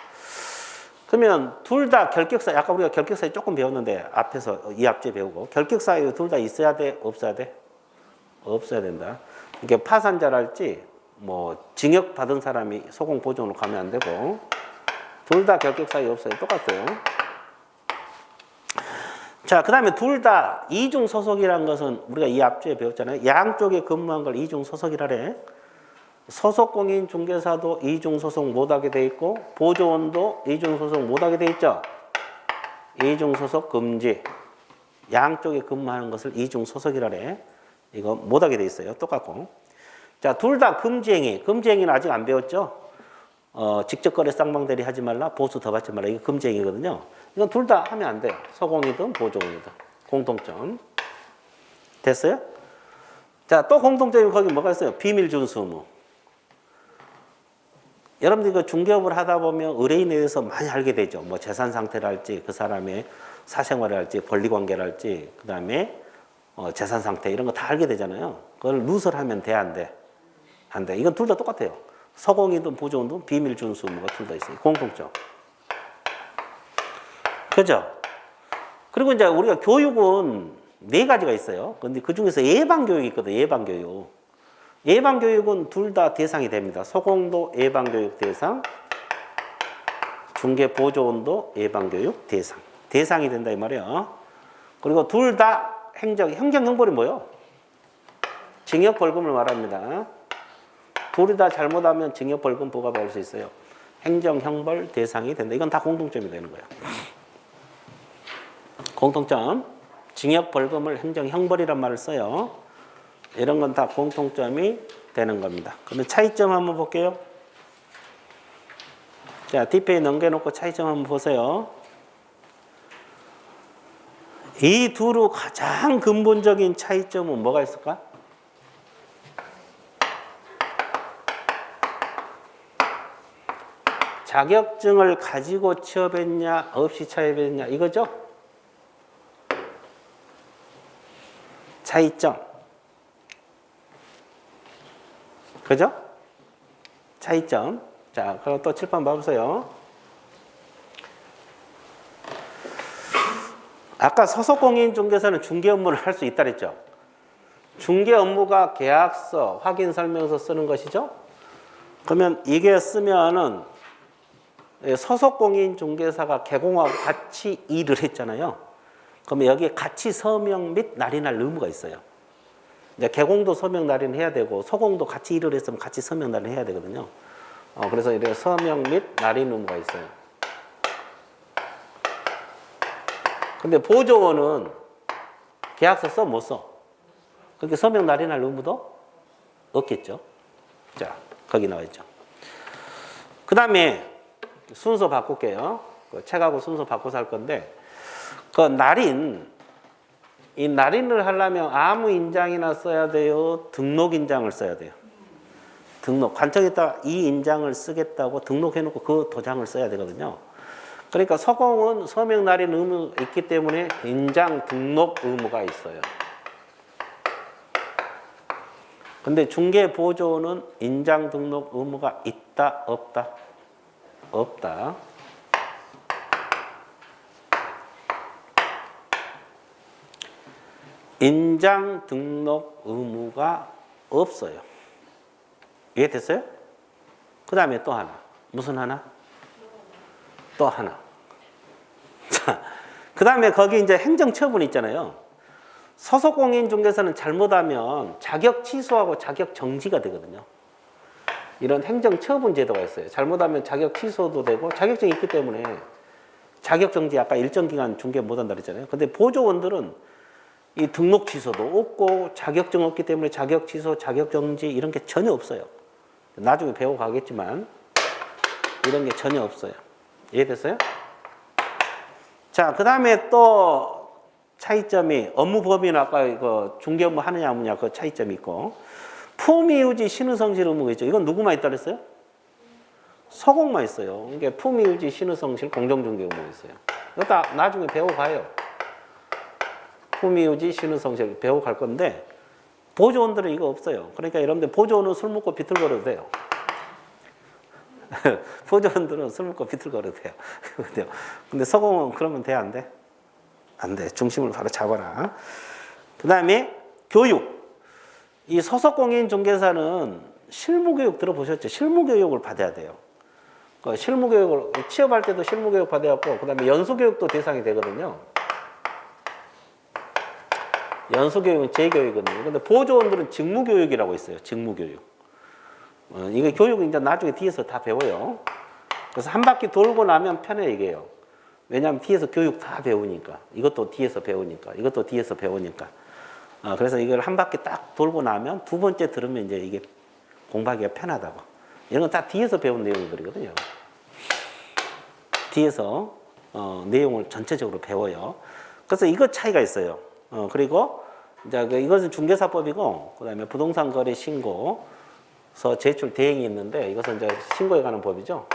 그러면 둘 다 결격사유, 아까 우리가 결격사유 조금 배웠는데 앞에서 이 앞주에 배우고 결격사유 둘 다 있어야 돼? 없어야 돼? 없어야 된다. 이게 파산자랄지 뭐 징역 받은 사람이 소공 보존으로 가면 안 되고 둘 다 결격사유 없어요. 똑같아요. 자, 그 다음에 둘 다 이중 소속이라는 것은 우리가 이 앞주에 배웠잖아요. 양쪽에 근무한 걸 이중 소속이라래. 소속공인 중개사도 이중 소속 못하게 돼 있고 보조원도 이중 소속 못하게 돼 있죠. 이중 소속 금지. 양쪽에 근무하는 것을 이중 소속이라래. 이거 못하게 돼 있어요. 똑같고. 자, 둘 다 금지행위. 금지행위는 아직 안 배웠죠. 직접 거래 쌍방대리 하지 말라, 보수 더 받지 말라. 이거 금지행위거든요. 이건 둘 다 하면 안 돼요. 소공이든 보조공이든. 공통점. 됐어요? 자, 또 공통점이 거기 뭐가 있어요? 비밀 준수 의무. 여러분들 그 중개업을 하다 보면 의뢰인에 대해서 많이 알게 되죠. 뭐 재산 상태랄지, 그 사람의 사생활이랄지, 권리관계랄지, 그 다음에 재산 상태 이런 거 다 알게 되잖아요. 그걸 누설하면 돼, 안 돼? 안 돼. 이건 둘 다 똑같아요. 소공이든 보조원든 비밀 준수 의무가 둘 다 있어요. 공통점. 그죠? 그리고 이제 우리가 교육은 4가지가 있어요. 근데 그 중에서 예방교육이 있거든, 예방교육. 예방교육은 둘 다 대상이 됩니다. 소공도 예방교육 대상, 중개보조원도 예방교육 대상. 대상이 된다 이 말이에요. 그리고 둘 다 행정형벌이 뭐예요? 징역벌금을 말합니다. 둘이 다 잘못하면 징역벌금 부과받을 수 있어요. 행정형벌 대상이 된다. 이건 다 공통점이 되는 거예요. 공통점. 징역벌금을 행정형벌이란 말을 써요. 이런 건 다 공통점이 되는 겁니다. 그러면 차이점 한번 볼게요. 자, 뒷페이지 넘겨놓고 차이점 한번 보세요. 이 둘의 가장 근본적인 차이점은 뭐가 있을까? 자격증을 가지고 취업했냐, 없이 취업했냐, 이거죠? 차이점. 그죠? 차이점. 자, 그럼 또 칠판 봐보세요. 아까 소속공인중개사는 중개 업무를 할 수 있다 그랬죠? 중개 업무가 계약서, 확인설명서 쓰는 것이죠? 그러면 이게 쓰면은 소속공인중개사가 개공하고 같이 일을 했잖아요. 그러면 여기에 같이 서명 및 날인할 의무가 있어요. 이제 개공도 서명 날인 해야 되고 소공도 같이 일을 했으면 같이 서명 날인 해야 되거든요. 그래서 이렇게 서명 및 날인 의무가 있어요. 근데 보조원은 계약서 써 못 써? 그렇게 서명 날인할 의무도 없겠죠. 자, 거기 나와 있죠. 그 다음에 순서 바꿀게요. 책하고 순서 바꿔서 할 건데, 그 날인, 이 날인을 하려면 아무 인장이나 써야 돼요? 등록 인장을 써야 돼요? 등록. 관청에다 이 인장을 쓰겠다고 등록해놓고 그 도장을 써야 되거든요. 그러니까 서공은 서명 날인 의무 있기 때문에 인장 등록 의무가 있어요. 근데 중개 보조는 인장 등록 의무가 있다, 없다? 없다. 인장 등록 의무가 없어요. 이해됐어요? 그 다음에 또 하나. 무슨 하나? 또 하나. 자, 그 다음에 거기 이제 행정처분 있잖아요. 소속공인중개사는 잘못하면 자격 취소하고 자격 정지가 되거든요. 이런 행정처분 제도가 있어요. 잘못하면 자격 취소도 되고 자격증이 있기 때문에 자격 정지 아까 일정 기간 중개 못한다 그랬잖아요. 근데 보조원들은 이 등록 취소도 없고 자격증 없기 때문에 자격 취소, 자격 정지 이런 게 전혀 없어요. 나중에 배워가겠지만 이런 게 전혀 없어요. 이해됐어요? 자, 그 다음에 또 차이점이 업무 범위는 아까 이거 중개 업무 하느냐 안 하느냐 그 차이점이 있고, 품위유지 신의성실 의무가 있죠. 이건 누구만 있다 그랬어요? 서공만 있어요. 이게 품위유지 신의성실 공정중개 의무가 있어요. 이거 다 나중에 배워가요. 품위유지 신의성실 배워갈 건데 보조원들은 이거 없어요. 그러니까 여러분들 보조원은 술 먹고 비틀거려도 돼요. 보조원들은 술 먹고 비틀거려도 돼요. 근데 서공은 그러면 돼, 안 돼? 안 돼. 중심을 바로 잡아라. 그 다음에 교육. 이 소속공인중개사는 실무교육 들어보셨죠? 실무교육을 받아야 돼요. 그 실무교육을 취업할 때도 실무교육 받아야 하고, 그 다음에 연수교육도 대상이 되거든요. 연수교육은 재교육이거든요. 근데 보조원들은 직무교육이라고 있어요. 직무교육. 이게 교육은 이제 나중에 뒤에서 다 배워요. 그래서 한 바퀴 돌고 나면 편해, 이게요. 왜냐하면 뒤에서 교육 다 배우니까. 이것도 뒤에서 배우니까. 이것도 뒤에서 배우니까. 그래서 이걸 한 바퀴 딱 돌고 나면 두 번째 들으면 이제 이게 공부하기가 편하다고. 이런 건 다 뒤에서 배운 내용들이거든요. 뒤에서 내용을 전체적으로 배워요. 그래서 이거 차이가 있어요. 그리고 이제 이것은 중개사법이고, 그다음에 부동산 거래 신고서 제출 대행이 있는데, 이것은 이제 신고에 관한 법이죠.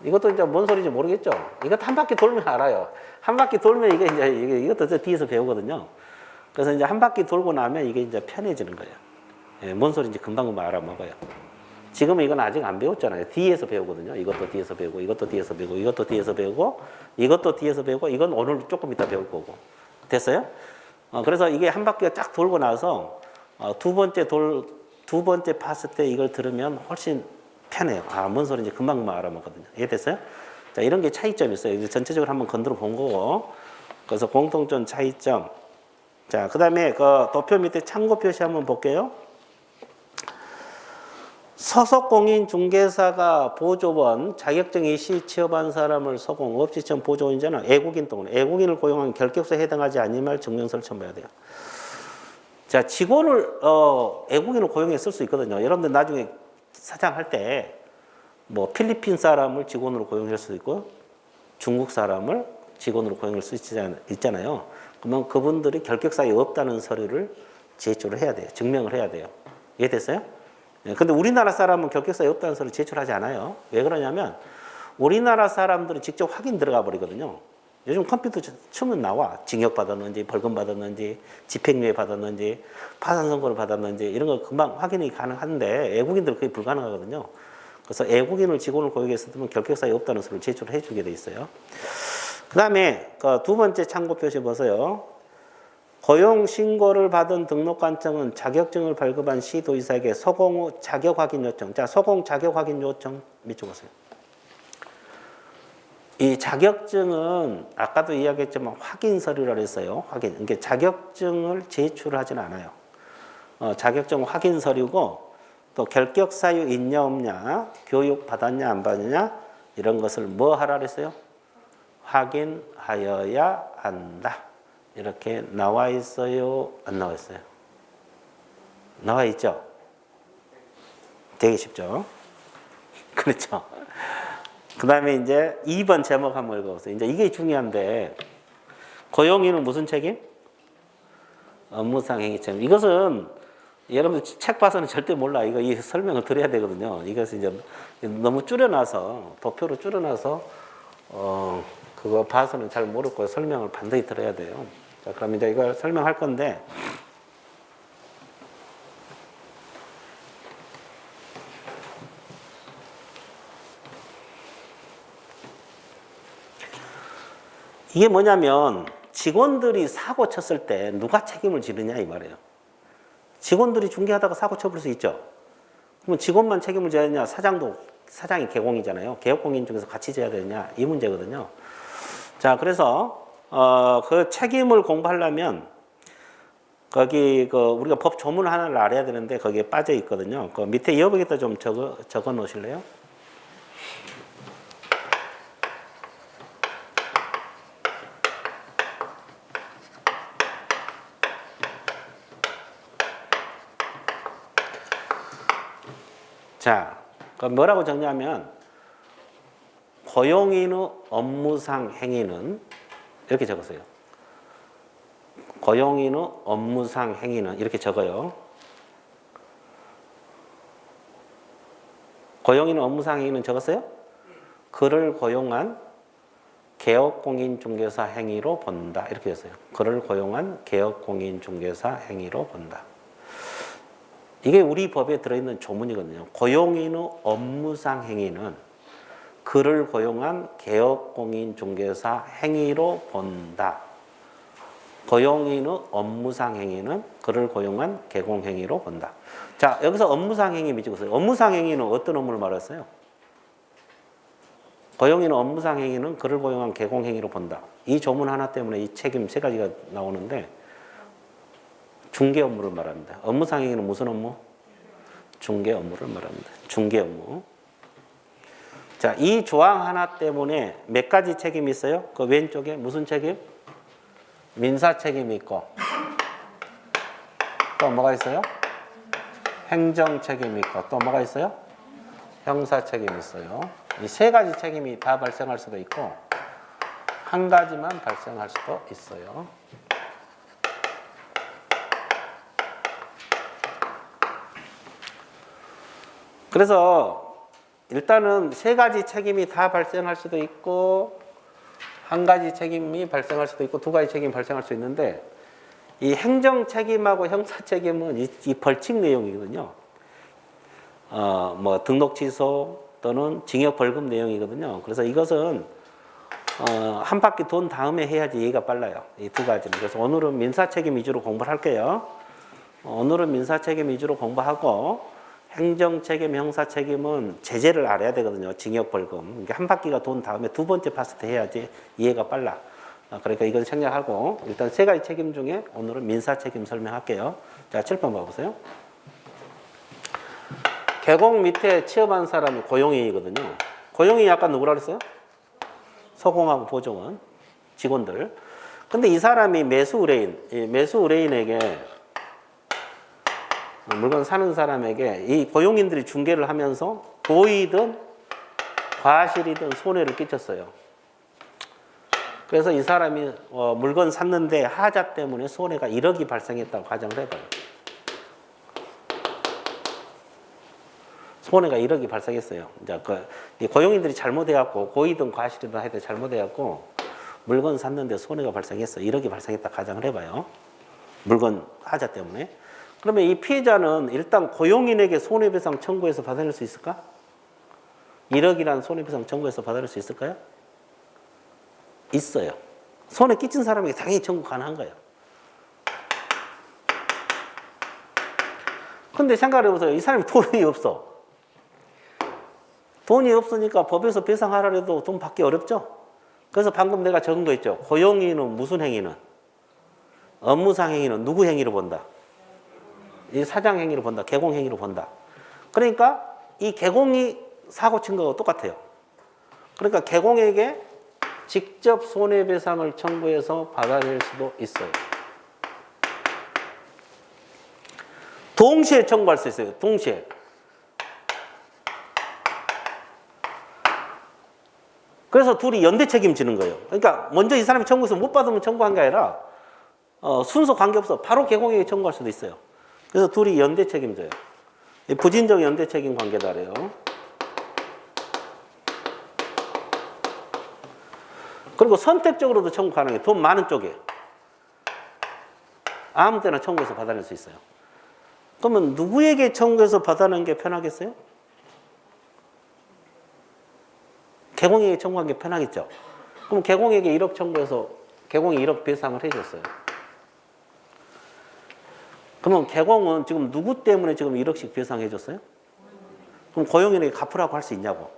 이것도 이제 뭔 소리인지 모르겠죠. 이것도 한 바퀴 돌면 알아요. 한 바퀴 돌면 이게 이제 이것도 뒤에서 배우거든요. 그래서 이제 한 바퀴 돌고 나면 이게 이제 편해지는 거예요. 예, 뭔 소리인지 금방금방 알아먹어요. 지금은 이건 아직 안 배웠잖아요. 뒤에서 배우거든요. 이것도 뒤에서 배우고, 이것도 뒤에서 배우고, 이것도 뒤에서 배우고, 이것도 뒤에서 배우고, 이건 오늘 조금 이따 배울 거고. 됐어요? 그래서 이게 한 바퀴가 쫙 돌고 나서 두 번째 봤을 때 이걸 들으면 훨씬 편해요. 뭔 소리인지 금방금방 알아먹거든요. 이해됐어요? 자, 이런 게 차이점이 있어요. 이제 전체적으로 한번 건드려 본 거고. 그래서 공통점 차이점. 자, 그 다음에 그 도표 밑에 참고 표시 한번 볼게요. 소속공인중개사가 보조원, 자격증이 시 취업한 사람을 소공, 없이 취업 보조원이잖아. 애국인 또는 애국인을 고용한 결격서에 해당하지 아니면 증명서를 첨부해야 돼요. 자, 직원을 외국인을 고용해 쓸 수 있거든요. 여러분들 나중에 사장할 때 뭐 필리핀 사람을 직원으로 고용할 수 있고 중국 사람을 직원으로 고용할 수 있잖아요. 그러면 그분들이 결격사유 없다는 서류를 제출을 해야 돼요. 증명을 해야 돼요. 이해됐어요? 근데 우리나라 사람은 결격사유 없다는 서류 제출하지 않아요. 왜 그러냐면 우리나라 사람들은 직접 확인 들어가 버리거든요. 요즘 컴퓨터 치면 나와. 징역 받았는지, 벌금 받았는지, 집행유예 받았는지, 파산 선고를 받았는지 이런 거 금방 확인이 가능한데 외국인들은 그게 불가능하거든요. 그래서 외국인을 직원을 고용했으면 결격사유 없다는 서류를 제출을 해주게 돼 있어요. 그 다음에 두 번째 참고 표시 보세요. 고용 신고를 받은 등록관청은 자격증을 발급한 시도지사에게 소공 후 자격 확인 요청. 자, 소공 자격 확인 요청 밑줄 보세요. 이 자격증은 아까도 이야기했지만 확인 서류라고 했어요. 확인. 그러니까 자격증을 제출하지는 않아요. 자격증 확인 서류고 또 결격 사유 있냐 없냐, 교육 받았냐 안 받았냐 이런 것을 뭐 하라 그랬어요? 확인하여야 한다. 이렇게 나와 있어요? 안 나와 있어요? 나와 있죠? 되게 쉽죠? 그렇죠? 그 다음에 이제 2번 제목 한번 읽어보세요. 이제 이게 중요한데, 고용인은 무슨 책임? 업무상 행위 책임. 이것은 여러분들 책 봐서는 절대 몰라. 이 설명을 드려야 되거든요. 이것은 이제 너무 줄여놔서, 도표로 줄여놔서, 그거 봐서는 잘 모르고 설명을 반드시 들어야 돼요. 자, 그럼 이제 이걸 설명할 건데, 이게 뭐냐면 직원들이 사고 쳤을 때 누가 책임을 지느냐 이 말이에요. 직원들이 중개하다가 사고 쳐볼 수 있죠. 그러면 직원만 책임을 져야 되냐? 사장이 개공이잖아요. 개업공인 중에서 같이 져야 되냐? 이 문제거든요. 자, 그래서 그 책임을 공부하려면 거기 우리가 법 조문 하나를 알아야 되는데 거기에 빠져 있거든요. 그 밑에 여기다 좀 적어 놓으실래요? 자, 뭐라고 정리하면 고용인의 업무상 행위는 이렇게 적으세요. 고용인의 업무상 행위는 이렇게 적어요. 고용인의 업무상 행위는 적었어요? 그를 고용한 개업공인중개사 행위로 본다. 이렇게 했어요. 그를 고용한 개업공인중개사 행위로 본다. 이게 우리 법에 들어있는 조문이거든요. 고용인의 업무상 행위는 그를 고용한 개업공인중개사 행위로 본다. 고용인의 업무상 행위는 그를 고용한 개공행위로 본다. 자, 여기서 업무상 행위 밑줄거세요. 업무상 행위는 어떤 업무를 말했어요? 고용인의 업무상 행위는 그를 고용한 개공행위로 본다. 이 조문 하나 때문에 이 책임 세 가지가 나오는데 중개 업무를 말합니다. 업무상 행위는 무슨 업무? 중개 업무를 말합니다. 중개 업무. 자, 이 조항 하나 때문에 몇 가지 책임이 있어요? 그 왼쪽에 무슨 책임? 민사 책임이 있고 또 뭐가 있어요? 행정 책임이 있고 또 뭐가 있어요? 형사 책임이 있어요. 이 세 가지 책임이 다 발생할 수도 있고 한 가지만 발생할 수도 있어요. 그래서 일단은 세 가지 책임이 다 발생할 수도 있고 한 가지 책임이 발생할 수도 있고 두 가지 책임이 발생할 수 있는데 이 행정 책임하고 형사 책임은 이 벌칙 내용이거든요. 뭐 등록 취소 또는 징역 벌금 내용이거든요. 그래서 이것은 한 바퀴 돈 다음에 해야지 이해가 빨라요. 이 두 가지는. 그래서 오늘은 민사 책임 위주로 공부를 할게요. 오늘은 민사 책임 위주로 공부하고 행정 책임, 형사 책임은 제재를 알아야 되거든요. 징역, 벌금. 한 바퀴가 돈 다음에 두 번째 봤을 때 해야지 이해가 빨라. 그러니까 이건 생략하고 일단 세 가지 책임 중에 오늘은 민사 책임 설명할게요. 자, 7번 봐보세요. 개공 밑에 취업한 사람이 고용인이거든요. 고용인이 아까 누구라 그랬어요? 소공하고 보종은 직원들. 근데 이 사람이 매수 의뢰인에게 물건 사는 사람에게 이 고용인들이 중개를 하면서 고의든 과실이든 손해를 끼쳤어요. 그래서 이 사람이 물건 샀는데 하자 때문에 손해가 1억이 발생했다고 가정을 해봐요. 손해가 1억이 발생했어요. 이제 이 고용인들이 잘못해갖고 고의든 과실이든 하여튼 잘못해갖고 물건 샀는데 손해가 발생했어. 1억이 발생했다 가정을 해봐요. 물건 하자 때문에. 그러면 이 피해자는 일단 고용인에게 손해배상 청구해서 받아낼 수 있을까? 1억이라는 손해배상 청구해서 받아낼 수 있을까요? 있어요. 손해 끼친 사람에게 당연히 청구 가능한 거예요. 근데 생각해보세요. 이 사람이 돈이 없어. 돈이 없으니까 법에서 배상하라 해도 돈 받기 어렵죠? 그래서 방금 내가 적은 거 있죠. 고용인은 무슨 행위는? 업무상 행위는 누구 행위로 본다? 이 사장 행위로 본다. 개공 행위로 본다. 그러니까 이 개공이 사고 친 거하고 똑같아요. 그러니까 개공에게 직접 손해배상을 청구해서 받아낼 수도 있어요. 동시에 청구할 수 있어요. 동시에. 그래서 둘이 연대 책임지는 거예요. 그러니까 먼저 이 사람이 청구해서 못 받으면 청구한 게 아니라 순서 관계없어. 바로 개공에게 청구할 수도 있어요. 그래서 둘이 연대 책임져요. 부진적 연대 책임 관계다 그래요. 그리고 선택적으로도 청구 가능해요. 돈 많은 쪽에. 아무 때나 청구해서 받아낼 수 있어요. 그러면 누구에게 청구해서 받아내는 게 편하겠어요? 개공에게 청구한 게 편하겠죠. 그럼 개공에게 1억 청구해서 개공이 1억 배상을 해줬어요. 그러면 개공은 지금 누구 때문에 지금 1억씩 배상해 줬어요? 그럼 고용인에게 갚으라고 할 수 있냐고.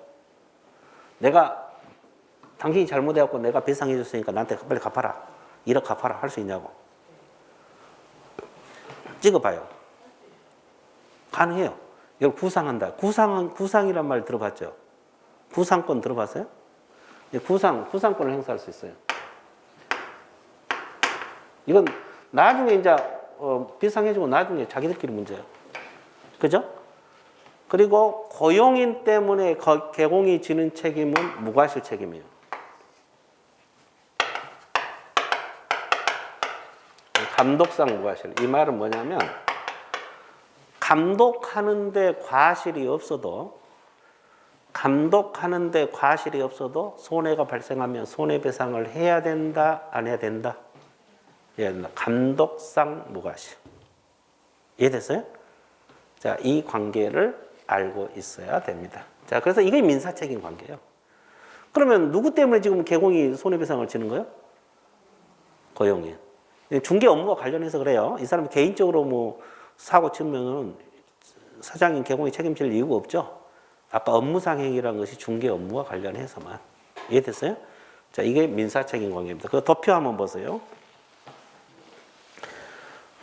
내가 당신이 잘못해갖고 내가 배상해 줬으니까 나한테 빨리 갚아라. 1억 갚아라. 할 수 있냐고. 찍어봐요. 가능해요. 이걸 구상한다. 구상이란 말 들어봤죠? 구상권 들어봤어요? 구상권을 행사할 수 있어요. 이건 나중에 이제 배상해주고 나중에 자기들끼리 문제예요. 그죠? 그리고 고용인 때문에 개공이 지는 책임은 무과실 책임이에요. 감독상 무과실. 이 말은 뭐냐면 감독하는데 과실이 없어도 손해가 발생하면 손해배상을 해야 된다, 안 해야 된다? 해야 된다. 감독상 무과실. 이해됐어요? 자, 이 관계를 알고 있어야 됩니다. 자, 그래서 이게 민사책임 관계예요. 그러면 누구 때문에 지금 개공이 손해배상을 지는 거예요? 고용인. 중개 업무와 관련해서 그래요. 이 사람이 개인적으로 뭐 사고 치면은 사장인 개공이 책임질 이유가 없죠. 아까 업무상 행위라는 것이 중개 업무와 관련해서만. 이해됐어요? 자, 이게 민사책임 관계입니다. 그 도표 한번 보세요.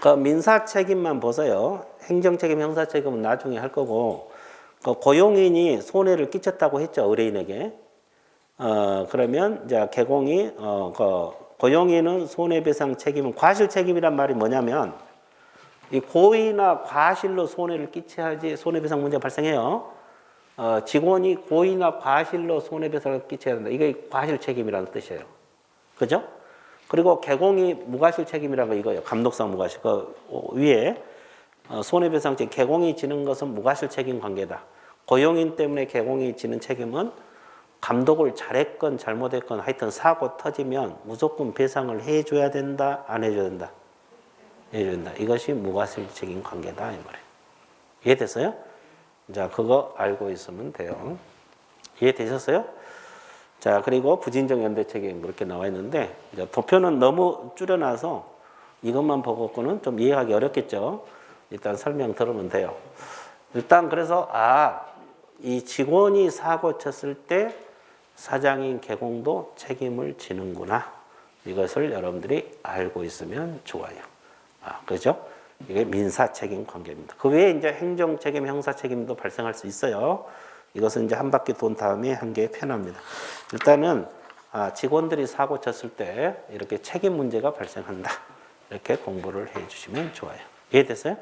그 민사책임만 보세요. 행정책임, 형사책임은 나중에 할 거고, 그 고용인이 손해를 끼쳤다고 했죠, 의뢰인에게. 그러면 이제 개공이 고용인은 손해배상 책임은 과실 책임이란 말이 뭐냐면 이 고의나 과실로 손해를 끼쳐야지 손해배상 문제가 발생해요. 직원이 고의나 과실로 손해배상을 끼쳐야 된다. 이게 과실 책임이라는 뜻이에요. 그죠? 그리고 개공이 무과실 책임이라는 거 이거예요. 감독상 무과실. 그 위에 손해배상 책임, 개공이 지는 것은 무과실 책임 관계다. 고용인 때문에 개공이 지는 책임은 감독을 잘했건 잘못했건 하여튼 사고 터지면 무조건 배상을 해줘야 된다, 안 해줘야 된다? 해줘야 된다. 이것이 무과실 책임 관계다 이 말이에요. 이해됐어요? 자, 그거 알고 있으면 돼요. 이해되셨어요? 자, 그리고 부진적 연대 책임 그렇게 나와 있는데 이제 도표는 너무 줄여놔서 이것만 보고는 좀 이해하기 어렵겠죠. 일단 설명 들으면 돼요. 일단 그래서 이 직원이 사고 쳤을 때 사장인 개공도 책임을 지는구나. 이것을 여러분들이 알고 있으면 좋아요. 그죠? 이게 민사 책임 관계입니다. 그 외에 이제 행정 책임, 형사 책임도 발생할 수 있어요. 이것은 이제 한 바퀴 돈 다음에 한 게 편합니다. 일단은 직원들이 사고 쳤을 때 이렇게 책임 문제가 발생한다. 이렇게 공부를 해 주시면 좋아요. 이해됐어요?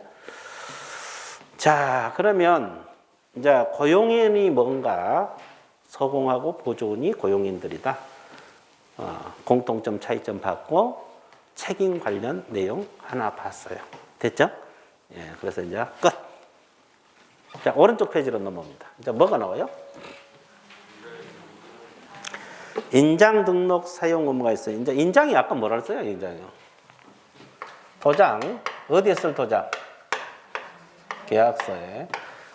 자, 그러면 이제 고용인이 뭔가 서공하고 보조원이 고용인들이다. 공통점, 차이점 받고 책임 관련 내용 하나 봤어요. 됐죠? 예, 그래서 이제 끝. 자, 오른쪽 페이지로 넘어옵니다. 이제 뭐가 나와요? 인장 등록 사용 의무가 있어요. 이제 인장이 아까 뭐라 했어요? 인장이요. 도장. 어디에 쓸 도장? 계약서에.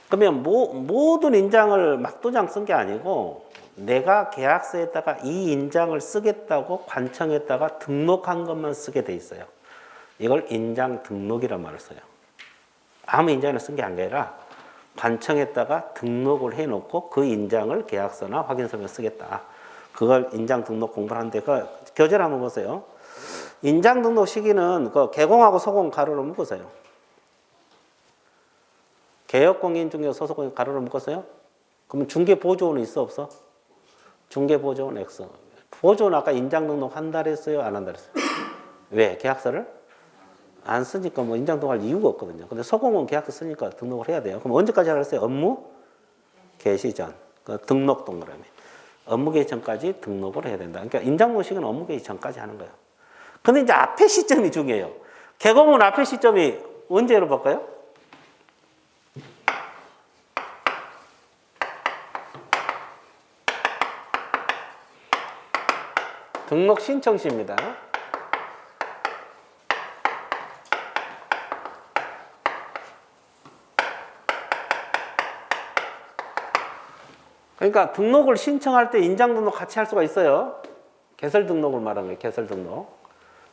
그러면 모든 인장을 막도장 쓴 게 아니고 내가 계약서에다가 이 인장을 쓰겠다고 관청에다가 등록한 것만 쓰게 돼 있어요. 이걸 인장 등록이란 말을 써요. 아무 인장을 쓴 게 아니라 관청에다가 등록을 해놓고 그 인장을 계약서나 확인서면 쓰겠다. 그걸 인장 등록 공부를 하는데 그 교재를 한번 보세요. 인장 등록 시기는 그 개공하고 소공 가로로 묶으세요. 개업공인 중개 소속공인 가로로 묶었어요? 그러면 중개보조원은 있어 없어? 중개보조원 X. 보조원 아까 인장 등록 한 달 했어요? 안 한 달 했어요? 왜? 계약서를? 안 쓰니까 뭐 인장 등록할 이유가 없거든요. 근데 소공은 계약서 쓰니까 등록을 해야 돼요. 그럼 언제까지 하랬어요? 업무 개시 전. 그 등록 동그라미. 업무 개시 전까지 등록을 해야 된다. 그러니까 인장 등록식은 업무 개시 전까지 하는 거예요. 근데 이제 앞에 시점이 중요해요. 개공은 앞에 시점이 언제로 볼까요? 등록 신청 시입니다. 그러니까 등록을 신청할 때 인장 등록 같이 할 수가 있어요. 개설 등록을 말하는 거예요. 개설 등록.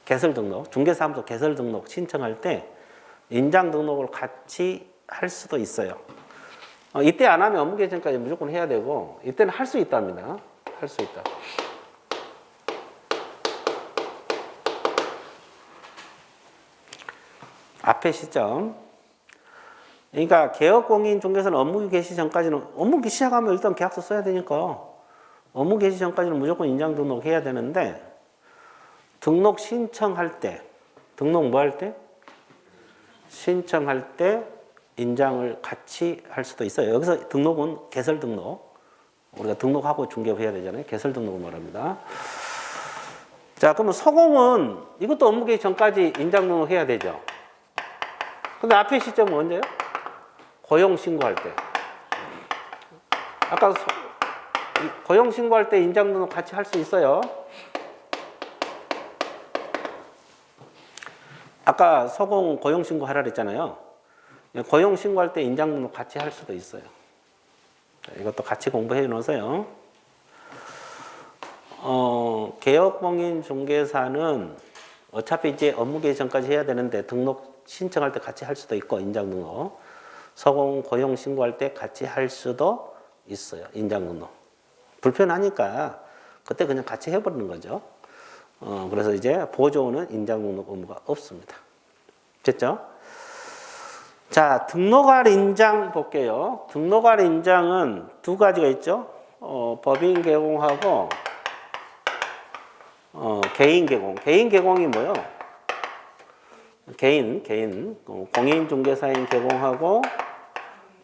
개설 등록. 중개사무소 개설 등록 신청할 때 인장 등록을 같이 할 수도 있어요. 이때 안 하면 업무 개시전까지 무조건 해야 되고 이때는 할 수 있답니다. 할 수 있다. 앞에 시점. 그러니까 개업공인 중개사는 업무 개시 전까지는 업무 시작하면 일단 계약서 써야 되니까 업무 개시 전까지는 무조건 인장 등록해야 되는데 등록 신청할 때 등록 뭐 할 때? 신청할 때 인장을 같이 할 수도 있어요. 여기서 등록은 개설 등록. 우리가 등록하고 중개해야 되잖아요. 개설 등록을 말합니다. 자, 그러면 소공은 이것도 업무 개시 전까지 인장 등록해야 되죠. 근데 앞에 시점은 언제요? 고용 신고할 때. 아까 고용 신고할 때 인장 등록 같이 할 수 있어요. 아까 소공 고용 신고 하라 그랬잖아요. 고용 신고할 때 인장 등록 같이 할 수도 있어요. 이것도 같이 공부해 놓으세요. 개업공인 중개사는 어차피 이제 업무 개시 전까지 해야 되는데 등록 신청할 때 같이 할 수도 있고 인장 등록. 소공 고용 신고할 때 같이 할 수도 있어요. 인장 등록. 불편하니까 그때 그냥 같이 해버리는 거죠. 그래서 이제 보조원은 인장 등록 의무가 없습니다. 됐죠? 자, 등록할 인장 볼게요. 등록할 인장은 두 가지가 있죠. 법인 개공하고 개인 개공. 개인 개공이 뭐요? 개인, 공인중개사인 개공하고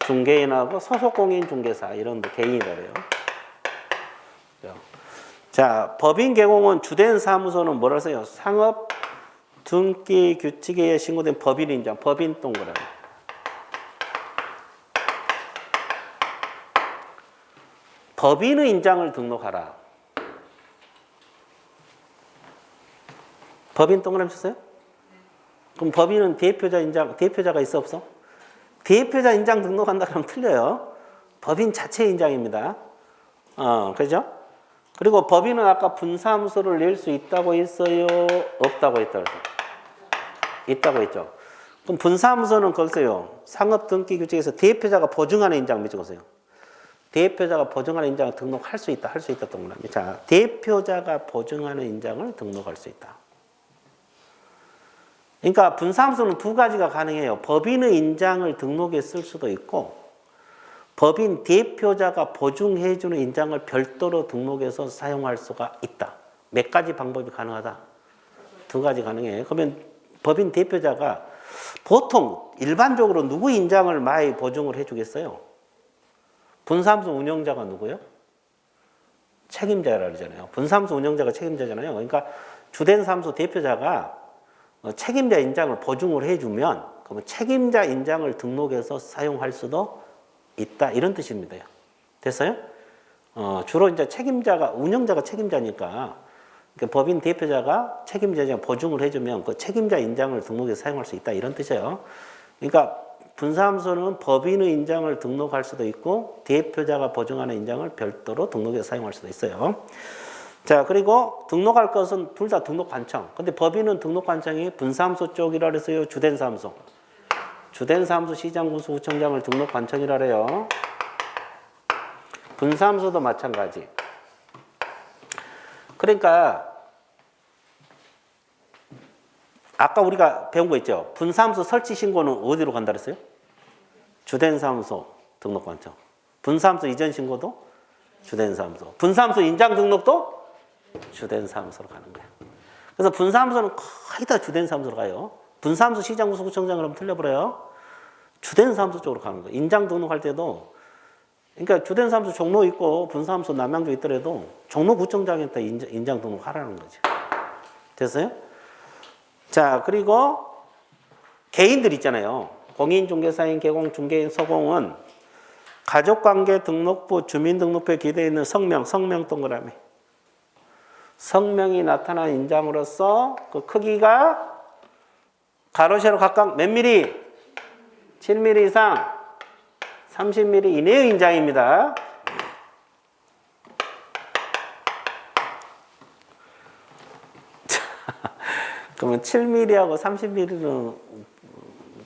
중개인하고 소속공인중개사 이런 데 개인이래요. 자, 법인 개공은 주된 사무소는 뭐라 써요? 상업 등기 규칙에 신고된 법인 인장, 법인 동그라미. 법인의 인장을 등록하라. 법인 동그라미 쳤어요? 그럼 법인은 대표자 인장, 대표자가 있어 없어? 대표자 인장 등록한다 그러면 틀려요. 법인 자체 인장입니다. 그죠? 그리고 법인은 아까 분사무소를 낼 수 있다고 했어요? 없다고 했다고 했어요? 있다고 했죠. 그럼 분사무소는 걸세요. 상업등기규칙에서 대표자가 보증하는 인장 몇 적으세요? 대표자가 보증하는 인장을 등록할 수 있다, 할 수 있다 동그라미. 자, 대표자가 보증하는 인장을 등록할 수 있다. 그러니까 분사무소는 두 가지가 가능해요. 법인의 인장을 등록해 쓸 수도 있고 법인 대표자가 보증해주는 인장을 별도로 등록해서 사용할 수가 있다. 몇 가지 방법이 가능하다? 두 가지 가능해요. 그러면 법인 대표자가 보통 일반적으로 누구 인장을 많이 보증을 해주겠어요? 분사무소 운영자가 누구예요? 책임자라 그러잖아요. 분사무소 운영자가 책임자잖아요. 그러니까 주된 사무소 대표자가 책임자 인장을 보증을 해주면 그러면 책임자 인장을 등록해서 사용할 수도 있다 이런 뜻입니다. 됐어요? 주로 이제 책임자가 운영자가 책임자니까 그러니까 법인 대표자가 책임자 인장 보증을 해주면 그 책임자 인장을 등록해서 사용할 수 있다 이런 뜻이에요. 그러니까 분사무소는 법인의 인장을 등록할 수도 있고 대표자가 보증하는 인장을 별도로 등록해서 사용할 수도 있어요. 자, 그리고 등록할 것은 둘 다 등록관청. 근데 법인은 등록관청이 분사무소 쪽이라 그래서요. 주된 사무소. 주된 사무소 시장군수구청장을 등록관청이라 그래요. 분사무소도 마찬가지. 그러니까 아까 우리가 배운 거 있죠. 분사무소 설치 신고는 어디로 간다 그랬어요? 주된 사무소 등록관청. 분사무소 이전 신고도 주된 사무소. 분사무소 인장 등록도 주된 사무소로 가는 거예요. 그래서 분사무소는 거의 다 주된 사무소로 가요. 분사무소 시장군수구청장 그러면 틀려버려요. 주된 사무소 쪽으로 가는 거예요. 인장 등록할 때도 그러니까 주된 사무소 종로 있고 분사무소 남양주 있더라도 종로구청장한테 인장 등록하라는 거죠. 됐어요? 자, 그리고 개인들 있잖아요. 공인중개사인, 개공중개인, 서공은 가족관계 등록부, 주민등록부에 기재되어 있는 성명 동그라미. 성명이 나타난 인장으로서 그 크기가 가로 세로 각각 몇 미리? 7mm 이상, 30mm 이내의 인장입니다. 그러면 7mm하고 30mm는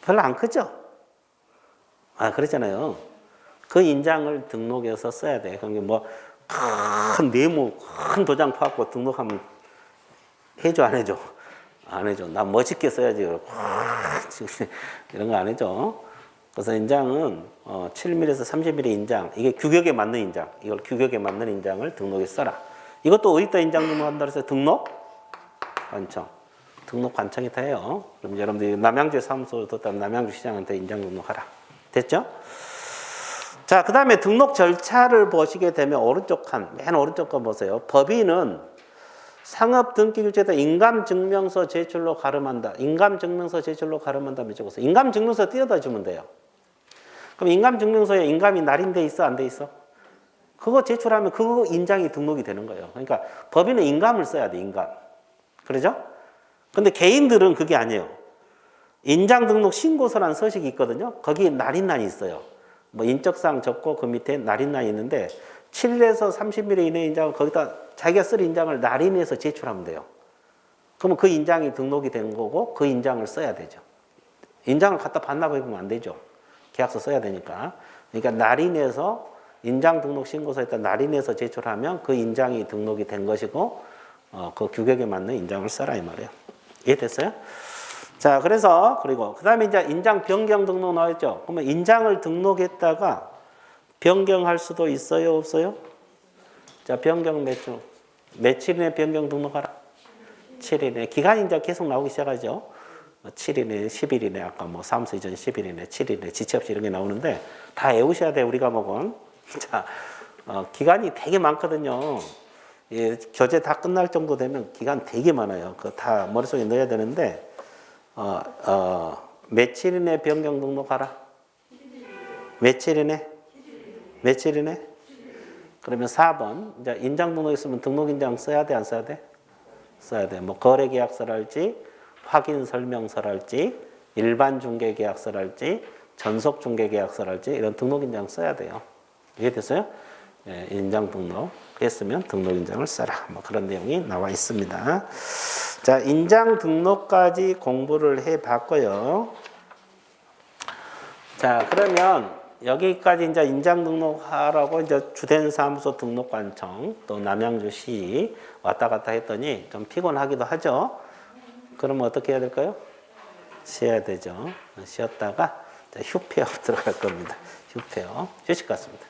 별로 안 크죠? 그렇잖아요. 그 인장을 등록해서 써야 돼. 그러니까 뭐, 큰 네모, 큰 도장 파갖고 등록하면 해줘, 안 해줘? 안 해줘. 나 멋있게 써야지. 이런 거 안 해줘. 그래서 인장은 7mm에서 30mm 인장, 이게 규격에 맞는 인장, 이걸 규격에 맞는 인장을 등록해서 써라. 이것도 어디다 인장 등록한다 그래서 등록관청. 등록관청이 다 해요. 그럼 여러분들이 남양주에 사무소 뒀다면 남양주 시장한테 인장 등록하라. 됐죠? 자, 그 다음에 등록 절차를 보시게 되면 오른쪽 칸, 맨 오른쪽 거 보세요. 법인은 상업등기규칙에다 인감증명서 제출로 가름한다. 인감증명서 제출로 가름한다. 적어서 인감증명서 띄어다 주면 돼요. 그럼 인감증명서에 인감이 날인돼 있어? 안 돼 있어? 그거 제출하면 그거 인장이 등록이 되는 거예요. 그러니까 법인은 인감을 써야 돼, 인감. 그러죠? 근데 개인들은 그게 아니에요. 인장 등록 신고서라는 서식이 있거든요. 거기에 날인란이 있어요. 뭐 인적사항 적고 그 밑에 날인란이 있는데 7에서 30mm 이내 인장을 거기다 자기가 쓸 인장을 날인해서 제출하면 돼요. 그러면 그 인장이 등록이 된 거고 그 인장을 써야 되죠. 인장을 갖다 반납해보면 안 되죠. 계약서 써야 되니까. 그러니까 날인해서 인장 등록 신고서에다 날인해서 제출하면 그 인장이 등록이 된 것이고 그 규격에 맞는 인장을 써라 이 말이에요. 이해됐어요? 자, 그래서 그리고 그 다음에 이제 인장 변경 등록 나왔죠. 그러면 인장을 등록했다가 변경할 수도 있어요, 없어요? 자, 변경 몇 주? 며칠 이내 변경 등록하라? 7일이네. 기간이 이제 계속 나오기 시작하죠. 7일이네, 10일이네, 아까 뭐 사무소 이전 10일이네, 7일이네, 지체 없이 이런 게 나오는데 다 외우셔야 돼, 우리 과목은. 자, 기간이 되게 많거든요. 예, 교재 다 끝날 정도 되면 기간 되게 많아요. 그거 다 머릿속에 넣어야 되는데, 며칠 이내 변경 등록하라? 며칠 이내? 며칠 이내? 그러면 4번. 이제 인장 등록했으면 등록인장 써야 돼, 안 써야 돼? 써야 돼. 뭐 거래계약서랄지, 확인설명서랄지, 일반중개계약서랄지, 전속중개계약서랄지 이런 등록인장 써야 돼요. 이해됐어요? 예, 인장 등록 했으면 등록인장을 써라. 뭐 그런 내용이 나와 있습니다. 자, 인장 등록까지 공부를 해 봤고요. 자, 그러면 여기까지 이제 인장 등록하라고 이제 주된 사무소 등록관청 또 남양주시 왔다 갔다 했더니 좀 피곤하기도 하죠. 그러면 어떻게 해야 될까요? 쉬어야 되죠. 쉬었다가 휴폐업 들어갈 겁니다. 휴폐업. 휴식 같습니다.